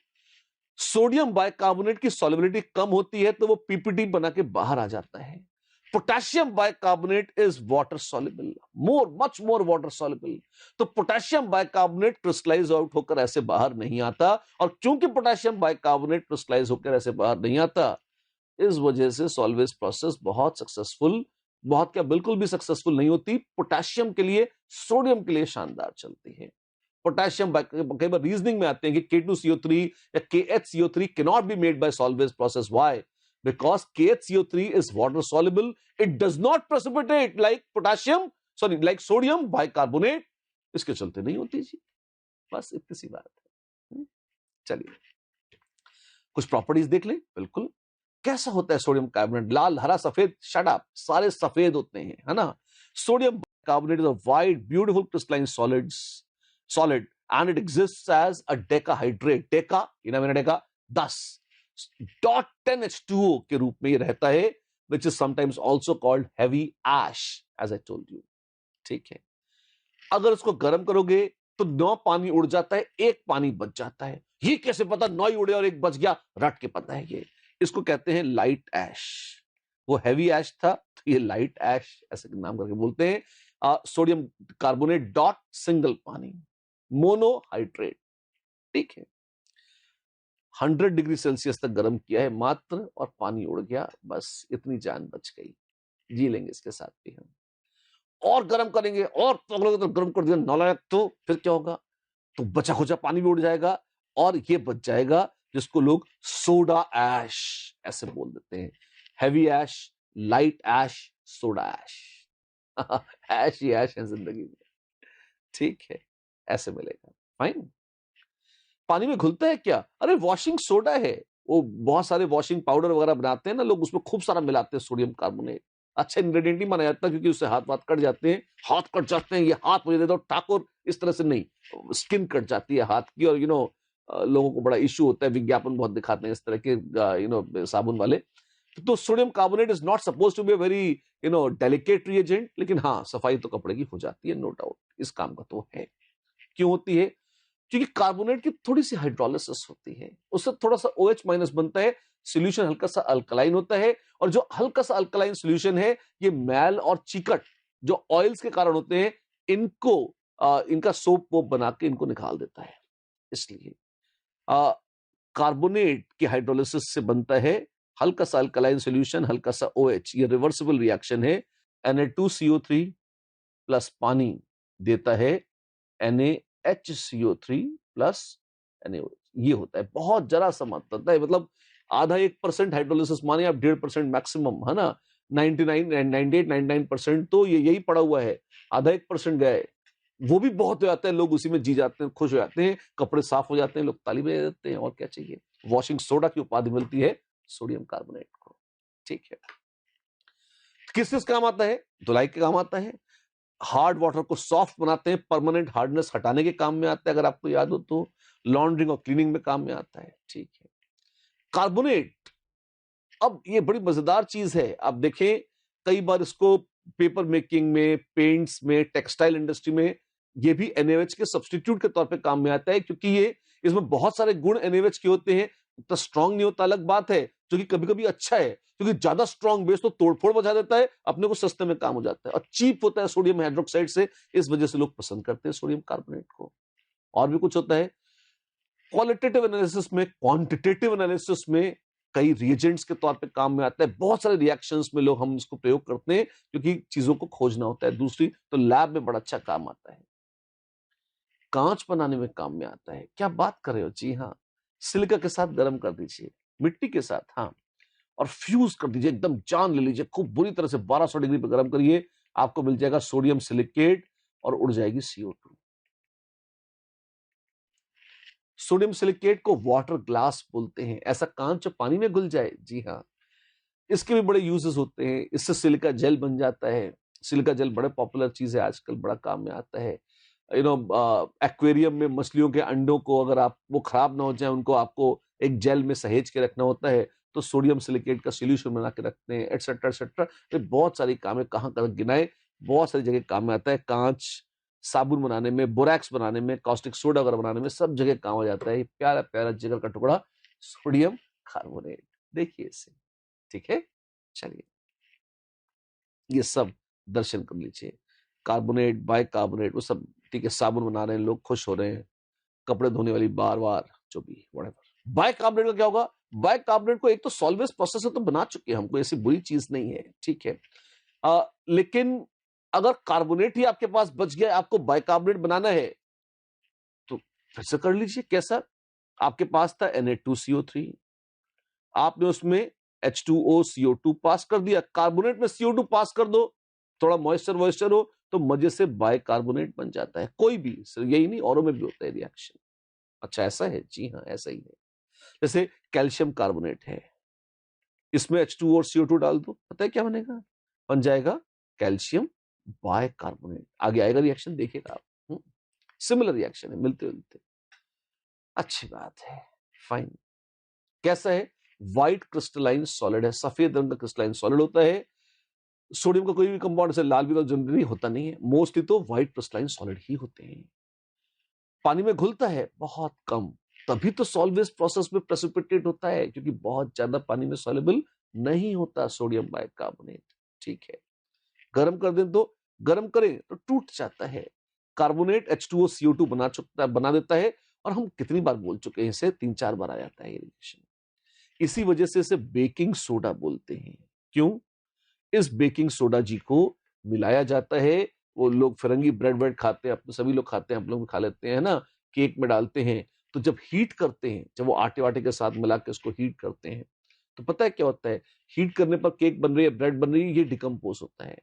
सोडियम बाइकार्बोनेट की सॉल्युबिलिटी कम होती है तो वो पीपीटी बना के बाहर आ जाता है। Potassium bicarbonate is water soluble, much more water soluble, तो पोटेशियम बाइकार्बोनेट क्रिस्टलाइज आउट होकर ऐसे बाहर नहीं आता, और क्योंकि पोटेशियम बाइकार्बोनेट क्रिस्टलाइज होकर ऐसे बाहर नहीं आता, इस वजह से सॉल्वेज प्रोसेस बहुत सक्सेसफुल, बहुत क्या बिल्कुल भी सक्सेसफुल नहीं होती, पोटेशियम के लिए, सोडियम के लिए शानदार चलती है। पोटेशियम कई बार रीजनिंग में आते हैं कि K2CO3 या KHCO3 cannot be made by solvase process. Why? Because KHCO3 is water soluble. It does not precipitate like like sodium bicarbonate. इसके चलते नहीं होती जी, बस इतनी सी बात है। चलिए कुछ प्रॉपर्टीज देख लें। बिल्कुल, कैसा होता है सोडियम कार्बोनेट, लाल हरा सफेद, शट अप, सारे सफेद होते हैं, है ना। Sodium carbonate is a white beautiful crystalline solid and it exists as a decahydrate, deca ina मैंने डेका 10 .10 H2O के रूप में ये रहता है, which is sometimes also called heavy ash as I told you। ठीक है, अगर उसको गर्म करोगे तो 9 पानी उड़ जाता है, 1 पानी बच जाता है। ये कैसे पता, 9 ही उड़े और 1 बच गया, रट के पता है ये, इसको कहते हैं लाइट ऐश। वो हैवी ऐश था तो ये लाइट ऐश ऐसे नाम करके बोलते हैं। सोडियम कार्बोनेट डॉट सिंगल पानी, मोनोहाइड्रेट। ठीक है, 100 डिग्री सेल्सियस तक गर्म किया है मात्र, और पानी उड़ गया, बस इतनी जान बच गई, जी लेंगे इसके साथ भी हम। और गर्म करेंगे, और तो गर्म कर दिया नालायक, तो फिर क्या होगा, तो बचा खुचा पानी भी उड़ जाएगा, और ये बच जाएगा जिसको लोग सोडा ऐश ऐसे बोल देते हैं। हैवी ऐश, लाइट ऐश, सोडा ऐश। ऐश ही ऐश है जिंदगी में। ठीक है, ऐसे मिलेगा। फाइन, पानी में घुलता है क्या, अरे वॉशिंग सोडा है, वो बहुत सारे वॉशिंग पाउडर वगैरह बनाते हैं ना लोग, उसमें खूब सारा मिलाते हैं सोडियम कार्बोनेट। अच्छा इंग्रेडिएंट नहीं माना जाता, क्योंकि उससे हाथ कट जाते हैं, हाथ कट जाते हैं, ये हाथ मुझे दे दो ठाकुर, इस तरह से नहीं, स्किन कट जाती है हाथ की, और लोगों को बड़ा इश्यू होता है, विज्ञापन बहुत दिखाते हैं इस तरह के साबुन वाले। तो sodium carbonate is not suppose to be very delicate reagent, लेकिन हाँ सफाई तो कपड़े की हो जाती है, नो डाउट, इस काम का तो है। क्यों होती है, क्योंकि कार्बोनेट की थोड़ी सी हाइड्रोलिसिस होती है, उससे थोड़ा सा OH माइनस बनता है, सॉल्यूशन हल्का सा अल्कलाइन होता है, और जो हल्का सा अल्कलाइन सॉल्यूशन है, ये मैल और चिकट जो ऑयल्स के कारण होते हैं, इनको इनका सोप वोप बना के इनको निकाल देता है। इसलिए कार्बोनेट की हाइड्रोलिसिस से बनता है हल्का सा अल्कलाइन सॉल्यूशन, हल्का सा OH, ये रिवर्सिबल रिएक्शन है। Na2CO3 प्लस पानी देता है NaHCO3 प्लस NaOH, ये होता है। बहुत जरा सा मात्रा है, मतलब आधा 1% हाइड्रोलिसिस माने आप 1.5% मैक्सिमम, है ना। 98-99% तो ये यही पड़ा हुआ है, आधा 1% गया है, वो भी बहुत हो जाता है, लोग उसी में जी जाते हैं, खुश हो जाते हैं, कपड़े साफ हो जाते हैं, लोग ताली बजा देते हैं, और क्या चाहिए। वॉशिंग सोडा की उपाधि मिलती है सोडियम कार्बोनेट को। ठीक है, किस किस काम आता है? धुलाई के काम आता है, हार्ड वाटर को सॉफ्ट बनाते हैं, परमानेंट हार्डनेस हटाने के काम में आता है, अगर आपको याद हो तो लॉन्ड्रिंग और क्लीनिंग में काम में आता है। ठीक है, कार्बोनेट, अब ये बड़ी मजेदार चीज है। आप देखें कई बार इसको पेपर मेकिंग में, पेंट्स में, टेक्सटाइल इंडस्ट्री में ये भी NaOH के सब्स्टिट्यूट के तौर पे काम में आता है, क्योंकि ये इसमें बहुत सारे गुण NaOH के होते हैं। तो स्ट्रांग नहीं होता अलग बात है, जो कि कभी कभी अच्छा है, क्योंकि ज्यादा स्ट्रांग बेस तो तोड़फोड़ मचा देता है, अपने को सस्ते में काम हो जाता है, और चीप होता है सोडियम हाइड्रोक्साइड से। इस वजह से लोग पसंद करते हैं सोडियम कार्बोनेट को। और भी कुछ होता है क्वालिटेटिव एनालिसिस में, क्वांटिटेटिव एनालिसिस में कई रिएजेंट्स के तौर पे काम में आता है। बहुत सारे रिएक्शंस में लोग हम इसको प्रयोग करते हैं, क्योंकि चीजों को खोजना होता है। दूसरी तो लैब में बड़ा अच्छा काम आता है, कांच बनाने में काम में आता है। क्या बात कर रहे हो? जी हाँ, सिलिका के साथ गर्म कर दीजिए, मिट्टी के साथ, हाँ, और फ्यूज कर दीजिए, एकदम जान ले लीजिए, खूब बुरी तरह से 1200 डिग्री पे गर्म करिए, आपको मिल जाएगा सोडियम सिलिकेट और उड़ जाएगी CO2। सोडियम सिलिकेट को वाटर ग्लास बोलते हैं, ऐसा कांच जो पानी में घुल जाए। जी हाँ, इसके भी बड़े यूजेस होते हैं। इससे सिलिका जेल बन जाता है। सिलिका जेल बड़े पॉपुलर चीज है आजकल, बड़ा काम में आता है। एक्वेरियम में मछलियों के अंडों को अगर आप वो खराब ना हो जाए, उनको आपको एक जेल में सहेज के रखना होता है, तो सोडियम सिलिकेट का सोल्यूशन बना के रखते हैं, एटसेट्रा एटसेट्रा। तो बहुत सारी काम है, कहाँ कहाँ गिनाए, बहुत सारी जगह काम में आता है। कांच, साबुन बनाने में, बोरैक्स बनाने में, कास्टिक सोडा वगैरह बनाने में, सब जगह काम हो जाता है। ये प्यारा प्यारा जिगर का टुकड़ा सोडियम कार्बोनेट, देखिए इसे। ठीक है, चलिए ये सब दर्शन कर लीजिए। कार्बोनेट, बाइकार्बोनेट, वो सब ठीक है। साबुन बना रहे हैं लोग, खुश हो रहे हैं, कपड़े धोने वाली बार बार, जो भी व्हाटएवर। बाइकार्बोनेट का क्या होगा? बाइकार्बोनेट को एक तो सॉल्वेज प्रोसेस से तो बना चुके हैं, हमको ऐसी बुरी चीज नहीं है, ठीक है। लेकिन अगर कार्बोनेट ही आपके पास बच गया, आपको बाइकार्बोनेट बनाना है, तो फिर से कर लीजिए। कैसा? आपके पास था Na2CO3, आपने उसमें H2O CO2 पास कर दिया, कार्बोनेट में CO2 पास कर दो, थोड़ा मॉइस्चर वॉइस्चर हो तो मजे से बाइकार्बोनेट बन जाता है। कोई भी, सिर्फ यही नहीं, औरों में भी होता है रिएक्शन। अच्छा ऐसा है? जी हाँ, ऐसा ही है। जैसे कैल्शियम कार्बोनेट है, इसमें H2O और CO2 डाल दो, पता है क्या बनेगा? बन जाएगा कैल्शियम बाइकार्बोनेट। आगे आएगा रिएक्शन, देखिएगा आप। सिमिलर रिएक्शन है, मिलते मिलते। अच्छी बात है, फाइन। कैसा है? व्हाइट क्रिस्टलाइन सॉलिड है, सफेद रंग का क्रिस्टलाइन सॉलिड होता है। सोडियम का कोई भी कंपाउंड ऐसे लाल भी तो जनरली होता नहीं है, मोस्टली तो व्हाइट क्रिस्टलाइन सॉलिड ही होते हैं। पानी में घुलता है बहुत कम, तभी तो सॉल्वेज प्रोसेस में प्रेसिपिटेट होता है, क्योंकि बहुत ज्यादा पानी में सॉल्युबल नहीं होता सोडियम बाइकार्बोनेट। ठीक है, गर्म कर दें तो, गर्म करें तो टूट जाता है। कार्बोनेट H2O CO2 बना देता है, और हम कितनी बार बोल चुके हैं इसे, 3-4 बार आ जाता है ये रिएक्शन। इसी वजह से इसे बेकिंग सोडा बोलते हैं। क्यों? इस बेकिंग सोडा जी को मिलाया जाता है। वो लोग फिरंगी ब्रेड वेड खाते हैं, अपने सभी लोग खाते हैं, आप लोग भी खा लेते हैं ना, केक में डालते हैं। तो जब हीट करते हैं, जब वो आटे वाटे के साथ मिला के उसको हीट करते हैं, तो पता है क्या होता है? हीट करने पर केक बन रही है, ब्रेड बन रही है, ये डिकम्पोज होता है।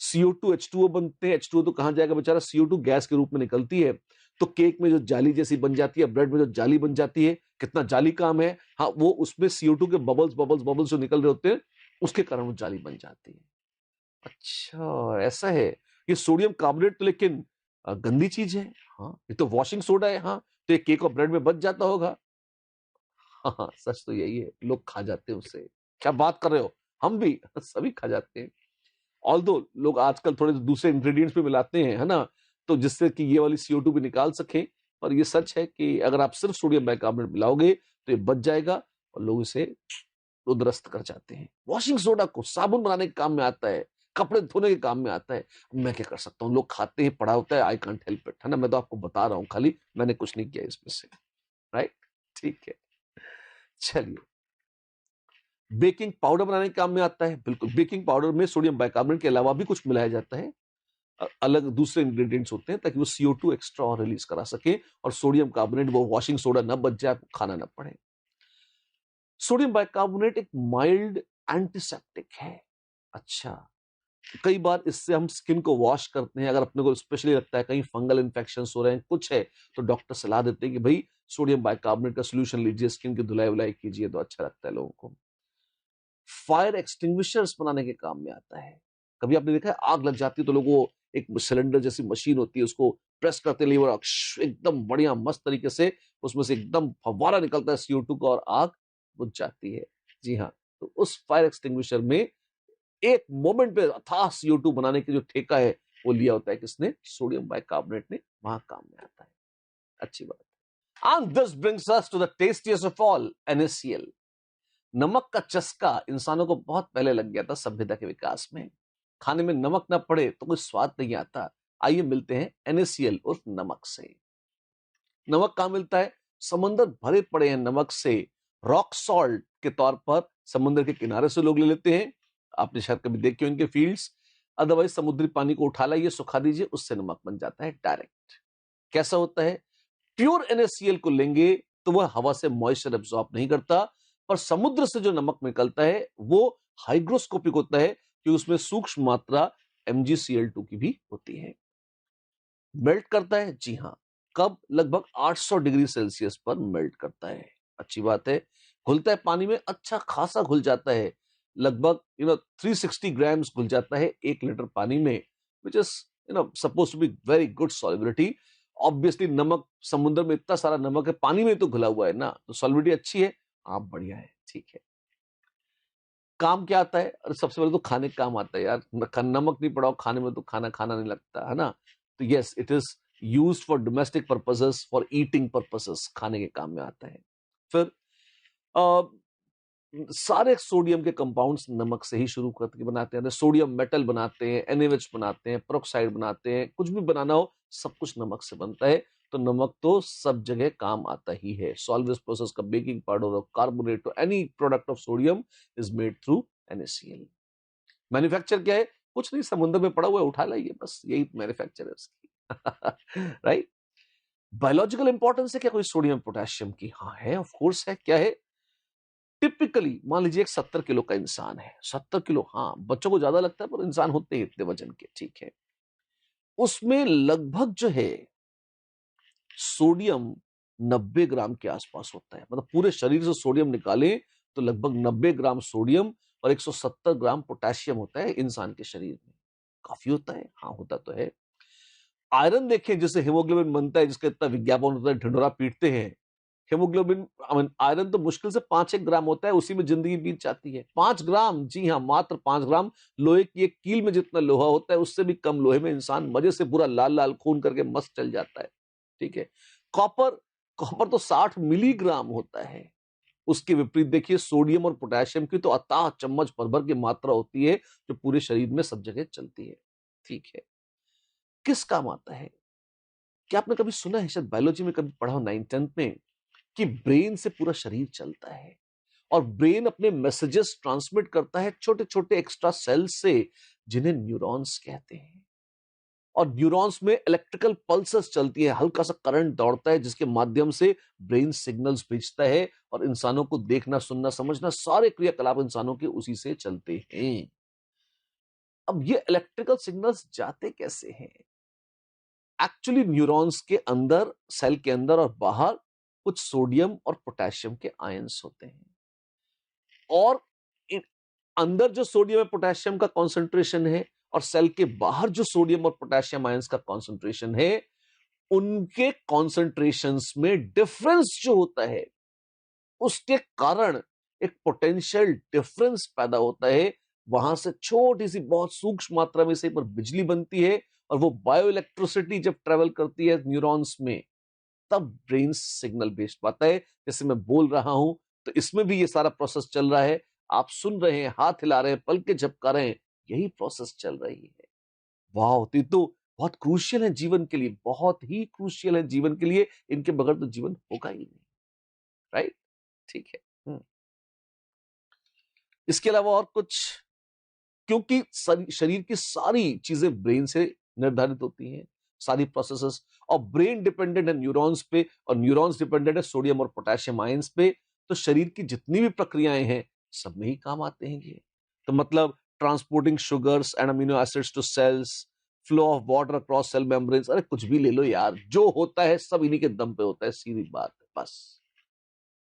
CO2 H2O बनते हैं। H2O तो कहां जाएगा बेचारा, CO2 गैस के रूप में निकलती है, तो केक में जो जाली जैसी बन जाती है, ब्रेड में जो जाली बन जाती है, कितना जाली काम है। हाँ, वो उसमें CO2 के बबल्स बबल्स बबल्स जो निकल रहे होते हैं, उसके कारण वो जाली बन जाती है। अच्छा ऐसा है? ये सोडियम कार्बोनेट तो लेकिन गंदी चीज है। हाँ, ये तो वॉशिंग सोडा है। हाँ, तो ये केक और ब्रेड में बच जाता होगा। हाँ हाँ, सच तो यही है, लोग खा जाते हैं उसे। क्या बात कर रहे हो? हम भी सभी खा जाते हैं। ऑल्दो लोग आजकल थोड़े दूसरे इंग्रेडिएंट्स भी मिलाते हैं, है ना, तो जिससे कि ये वाली CO2 भी निकाल सकें। पर ये सच है कि अगर आप सिर्फ सोडियम बाइकार्बोनेट मिलाओगे तो ये बच जाएगा, और लोग इसे उद्रस्त कर जाते हैं। वॉशिंग सोडा को साबुन बनाने के काम में आता है, कपड़े धोने के काम में आता है। मैं क्या कर सकता हूँ, लोग खाते हैं, पड़ा होता है, आई कांट हेल्प इट, है ना। मैं तो आपको बता रहा हूँ खाली, मैंने कुछ नहीं किया इसमें से, राइट। ठीक है, चलिए। बेकिंग पाउडर बनाने के काम में आता है, बिल्कुल। बेकिंग पाउडर में सोडियम बाइकार्बोनेट के अलावा भी कुछ मिलाया जाता है, अलग दूसरे इंग्रेडिएंट्स होते हैं, ताकि वो CO2 एक्स्ट्रा और रिलीज करा सके, और सोडियम कार्बोनेट वो वॉशिंग सोडा न बच जाए, खाना न पड़े। सोडियम बाइकार्बोनेट एक माइल्ड एंटीसेप्टिक है। अच्छा, कई बार इससे हम स्किन को वॉश करते हैं, अगर अपने को स्पेशली लगता है कहीं फंगल इन्फेक्शन हो रहे हैं, कुछ है, तो डॉक्टर सलाह देते हैं कि भाई सोडियम बाइकार्बोनेट का सोल्यूशन लीजिए, स्किन की धुलाई वुलाई कीजिए, तो अच्छा लगता है लोगों को। फायर एक्सटिंग्विशर्स बनाने के काम में आता है। कभी आपने देखा है आग लग जाती है तो लोगों एक सिलेंडर जैसी मशीन होती है, उसको प्रेस करते लीवर, एकदम बढ़िया मस्त तरीके से उसमें से एकदम फव्वारा निकलता है CO2 का और आग बुझ जाती है। जी हाँ, तो उस फायर एक्सटिंग्विशर में एक मोमेंट पे अथाह CO2 बनाने की जो ठेका है वो लिया होता है किसने? सोडियम बाइकार्बोनेट ने। वहां काम में आता है। अच्छी बात। And this brings us to the tastiest of all, NaCl. नमक का चस्का इंसानों को बहुत पहले लग गया था सभ्यता के विकास में। खाने में नमक ना पड़े तो कोई स्वाद नहीं आता। आइए मिलते हैं NaCl उर्फ नमक से। नमक कहां मिलता है? समंदर भरे पड़े हैं नमक से। रॉक सॉल्ट के तौर पर समुद्र के किनारे से लोग ले लेते हैं। आपने शायद कभी देखे हो इनके फील्ड्स। अदरवाइज समुद्री पानी को उठा लाइए, सुखा दीजिए, उससे नमक बन जाता है डायरेक्ट। कैसा होता है? प्योर NaCl को लेंगे तो वह हवा से मॉइस्चर एब्जॉर्ब नहीं करता, पर समुद्र से जो नमक निकलता है वो हाइग्रोस्कोपिक होता है कि उसमें सूक्ष्म मात्रा MgCl2 की भी होती है। मेल्ट करता है? जी हां। कब? लगभग 800 डिग्री सेल्सियस पर मेल्ट करता है। अच्छी बात है। घुलता है पानी में, अच्छा खासा घुल जाता है, लगभग 360 ग्राम्स घुल जाता है 1 लीटर पानी में, which is suppose to be very good solubility. Obviously नमक, समुद्र में इतना सारा नमक है, पानी में तो घुला हुआ है ना, तो सॉल्युबिलिटी अच्छी है। आप बढ़िया है, ठीक है। काम क्या आता है? अरे सबसे पहले तो खाने का काम आता है यार। नमक नहीं पड़ा हो खाने में तो खाना खाना नहीं लगता है ना। तो yes, it is used for domestic purposes, for eating purposes, खाने के काम में आता है। फिर सारे सोडियम के कंपाउंड्स नमक से ही शुरू करके बनाते हैं। सोडियम मेटल बनाते हैं, NaOH बनाते हैं, पेरोक्साइड बनाते हैं, कुछ भी बनाना हो सब कुछ नमक से बनता है। तो नमक तो सब जगह काम आता ही है। सॉल्वेज प्रोसेस का बेकिंग पाउडर हो, कार्बोनेट हो, any product of sodium is made through NaCl। Manufacture क्या है? कुछ नहीं, समुद्र में पड़ा हुआ है, उठा लाइए, बस यही मैन्युफैक्चर है उसकी। राइट। बायोलॉजिकल इंपॉर्टेंस है क्या कोई सोडियम पोटेशियम की? हाँ है, ऑफ कोर्स है। क्या है? टिपिकली मान लीजिए एक 70 किलो का इंसान है। 70 किलो, हाँ बच्चों को ज्यादा लगता है पर इंसान होते हैं इतने वजन के, ठीक है। उसमें लगभग जो है सोडियम 90 ग्राम के आसपास होता है। मतलब पूरे शरीर से सोडियम निकाले तो लगभग 90 ग्राम सोडियम और 170 ग्राम पोटेशियम होता है इंसान के शरीर में। काफी होता है, हाँ होता तो है। आयरन देखें, जिससे हीमोग्लोबिन बनता है, जिसका इतना विज्ञापन होता है, ढिंढोरा पीटते हैं। हीमोग्लोबिन, आयरन तो मुश्किल से 5-1 ग्राम होता है, उसी में जिंदगी बीत जाती है। 5 ग्राम, जी हाँ, मात्र 5 ग्राम। लोहे की एक कील में जितना लोहा होता है उससे भी कम लोहे में इंसान मजे से पूरा लाल लाल खून करके मस्त चल जाता है, ठीक है। कॉपर, कॉपर तो 60 मिलीग्राम होता है। उसके विपरीत देखिए सोडियम और पोटेशियम की तो अथाह चम्मच भर भर की मात्रा होती है जो पूरे शरीर में सब जगह चलती है, ठीक है। किस काम आता है? क्या आपने कभी सुना है, शायद बायोलॉजी में कभी पढ़ा हो 9th-10th में, कि ब्रेन से पूरा शरीर चलता है और ब्रेन अपने मैसेजेस ट्रांसमिट करता है छोटे छोटे एक्स्ट्रा सेल्स से, जिन्हें न्यूरॉन्स कहते हैं। और न्यूरॉन्स में इलेक्ट्रिकल पल्सेस चलती है, हल्का सा करंट दौड़ता है जिसके माध्यम से ब्रेन सिग्नल्स भेजता है और इंसानों को देखना, सुनना, समझना, सारे क्रियाकलाप इंसानों के उसी से चलते हैं। अब ये इलेक्ट्रिकल सिग्नल्स जाते कैसे हैं? एक्चुअली न्यूरॉन्स के अंदर, सेल के अंदर और बाहर कुछ सोडियम और पोटेशियम के आयंस होते हैं। और अंदर जो सोडियम और पोटेशियम का कॉन्सेंट्रेशन है और सेल के बाहर जो सोडियम और पोटेशियम आयंस का कॉन्सेंट्रेशन है, उनके कॉन्सेंट्रेशंस में डिफरेंस जो होता है, उसके कारण एक पोटेंशियल डिफरेंस पैदा होता है। वहां से छोटी सी बहुत सूक्ष्म मात्रा में से पर बिजली बनती है और वो बायो इलेक्ट्रिसिटी जब ट्रेवल करती है न्यूरॉन्स में, तब ब्रेन सिग्नल भेज पाता है। जैसे मैं बोल रहा हूं तो इसमें भी ये सारा प्रोसेस चल रहा है। आप सुन रहे हैं, हाथ हिला रहे हैं, पलके झपका रहे हैं, यही प्रोसेस चल रही है। वाह, तो बहुत क्रूशियल है जीवन के लिए, बहुत ही क्रूशियल है जीवन के लिए। इनके बगैर तो जीवन होगा ही नहीं। राइट, ठीक है। इसके अलावा और कुछ, क्योंकि शरीर की सारी चीजें ब्रेन से निर्धारित होती हैं, सारी प्रोसेसेस, और ब्रेन डिपेंडेंट है न्यूरॉन्स पे और न्यूरॉन्स डिपेंडेंट है सोडियम और पोटेशियम आयंस पे। तो शरीर की जितनी भी प्रक्रियाएं हैं सब में ही काम आते हैं ये। तो मतलब transporting sugars and amino acids to cells, flow of water across cell membranes, अरे कुछ भी ले लो यार, जो होता है सब इन्हीं के दम पे होता है, सीधी बात है बस।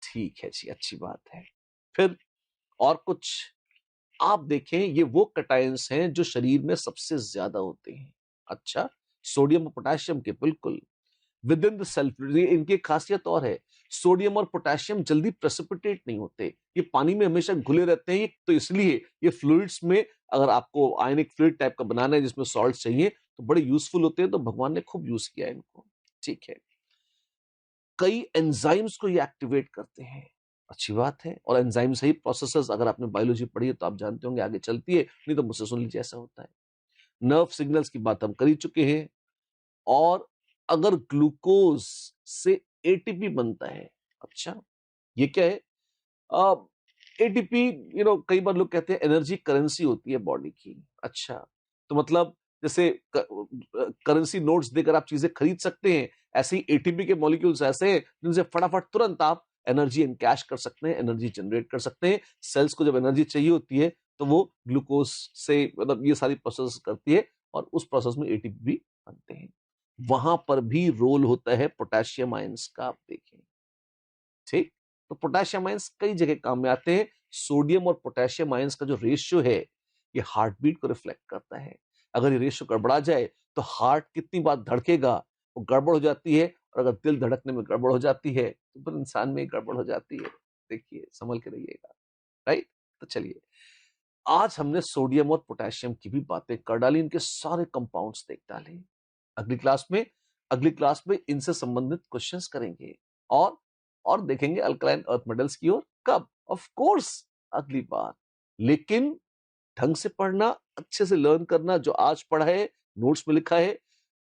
ठीक है जी, अच्छी बात है। फिर और कुछ आप देखें, ये वो कटायंस हैं जो शरीर में सबसे ज्यादा होते हैं। अच्छा, सोडियम और पोटेशियम के, बिल्कुल विद इन द सेल्फ। इनकी खासियत और है, सोडियम और पोटेशियम जल्दी प्रेसिपिटेट नहीं होते, ये पानी में हमेशा घुले रहते हैं। तो इसलिए ये फ्लूइड्स में, अगर आपको आयनिक फ्लूइड टाइप का बनाना है जिसमें सॉल्ट चाहिए, तो बड़े यूजफुल होते हैं, तो भगवान ने खूब यूज किया है इनको। ठीक है, कई एंजाइम्स को ये एक्टिवेट करते हैं, अच्छी बात है। और एंजाइम सही प्रोसेसेस, अगर आपने बायोलॉजी पढ़ी है तो आप जानते होंगे, आगे चलती है, नहीं तो मुझसे सुन लीजिए, ऐसा होता है। नर्व सिग्नल्स की बात हम कर ही चुके हैं। और अगर ग्लूकोज से एटीपी बनता है, अच्छा ये क्या है? एटीपी, कई बार लोग कहते हैं एनर्जी करेंसी होती है बॉडी की। अच्छा, तो मतलब जैसे करेंसी नोट्स देकर आप चीजें खरीद सकते हैं, ऐसे ही एटीपी के मॉलिक्यूल्स ऐसे हैं जिनसे फटाफट तुरंत आप एनर्जी इनकैश कर सकते हैं, एनर्जी जनरेट कर सकते हैं। सेल्स को जब एनर्जी चाहिए होती है तो वो ग्लूकोज से, मतलब ये सारी प्रोसेस करती है, और उस प्रोसेस में एटीपी भी बनते हैं। वहां पर भी रोल होता है पोटेशियम आयंस का, आप देखें। ठीक, तो पोटेशियम आयंस कई जगह काम में आते हैं। सोडियम और पोटेशियम आयंस का जो रेशियो है, ये हार्ट बीट को रिफ्लेक्ट करता है। अगर ये रेशियो गड़बड़ा जाए तो हार्ट कितनी बार धड़केगा, वो गड़बड़ हो जाती है। और अगर दिल धड़कने में गड़बड़ हो जाती है तो फिर इंसान में गड़बड़ हो जाती है। देखिए, संभल के रहिएगा, राइट। तो चलिए, आज हमने सोडियम और पोटेशियम की भी बातें कर डाली, इनके सारे कंपाउंड्स देख डाले। अगली क्लास में इनसे संबंधित क्वेश्चंस करेंगे, और देखेंगे अल्कलाइन अर्थ मेटल्स की ओर। कब? ऑफ कोर्स अगली बार। लेकिन ढंग से पढ़ना, अच्छे से लर्न करना, जो आज पढ़ा है नोट्स में लिखा है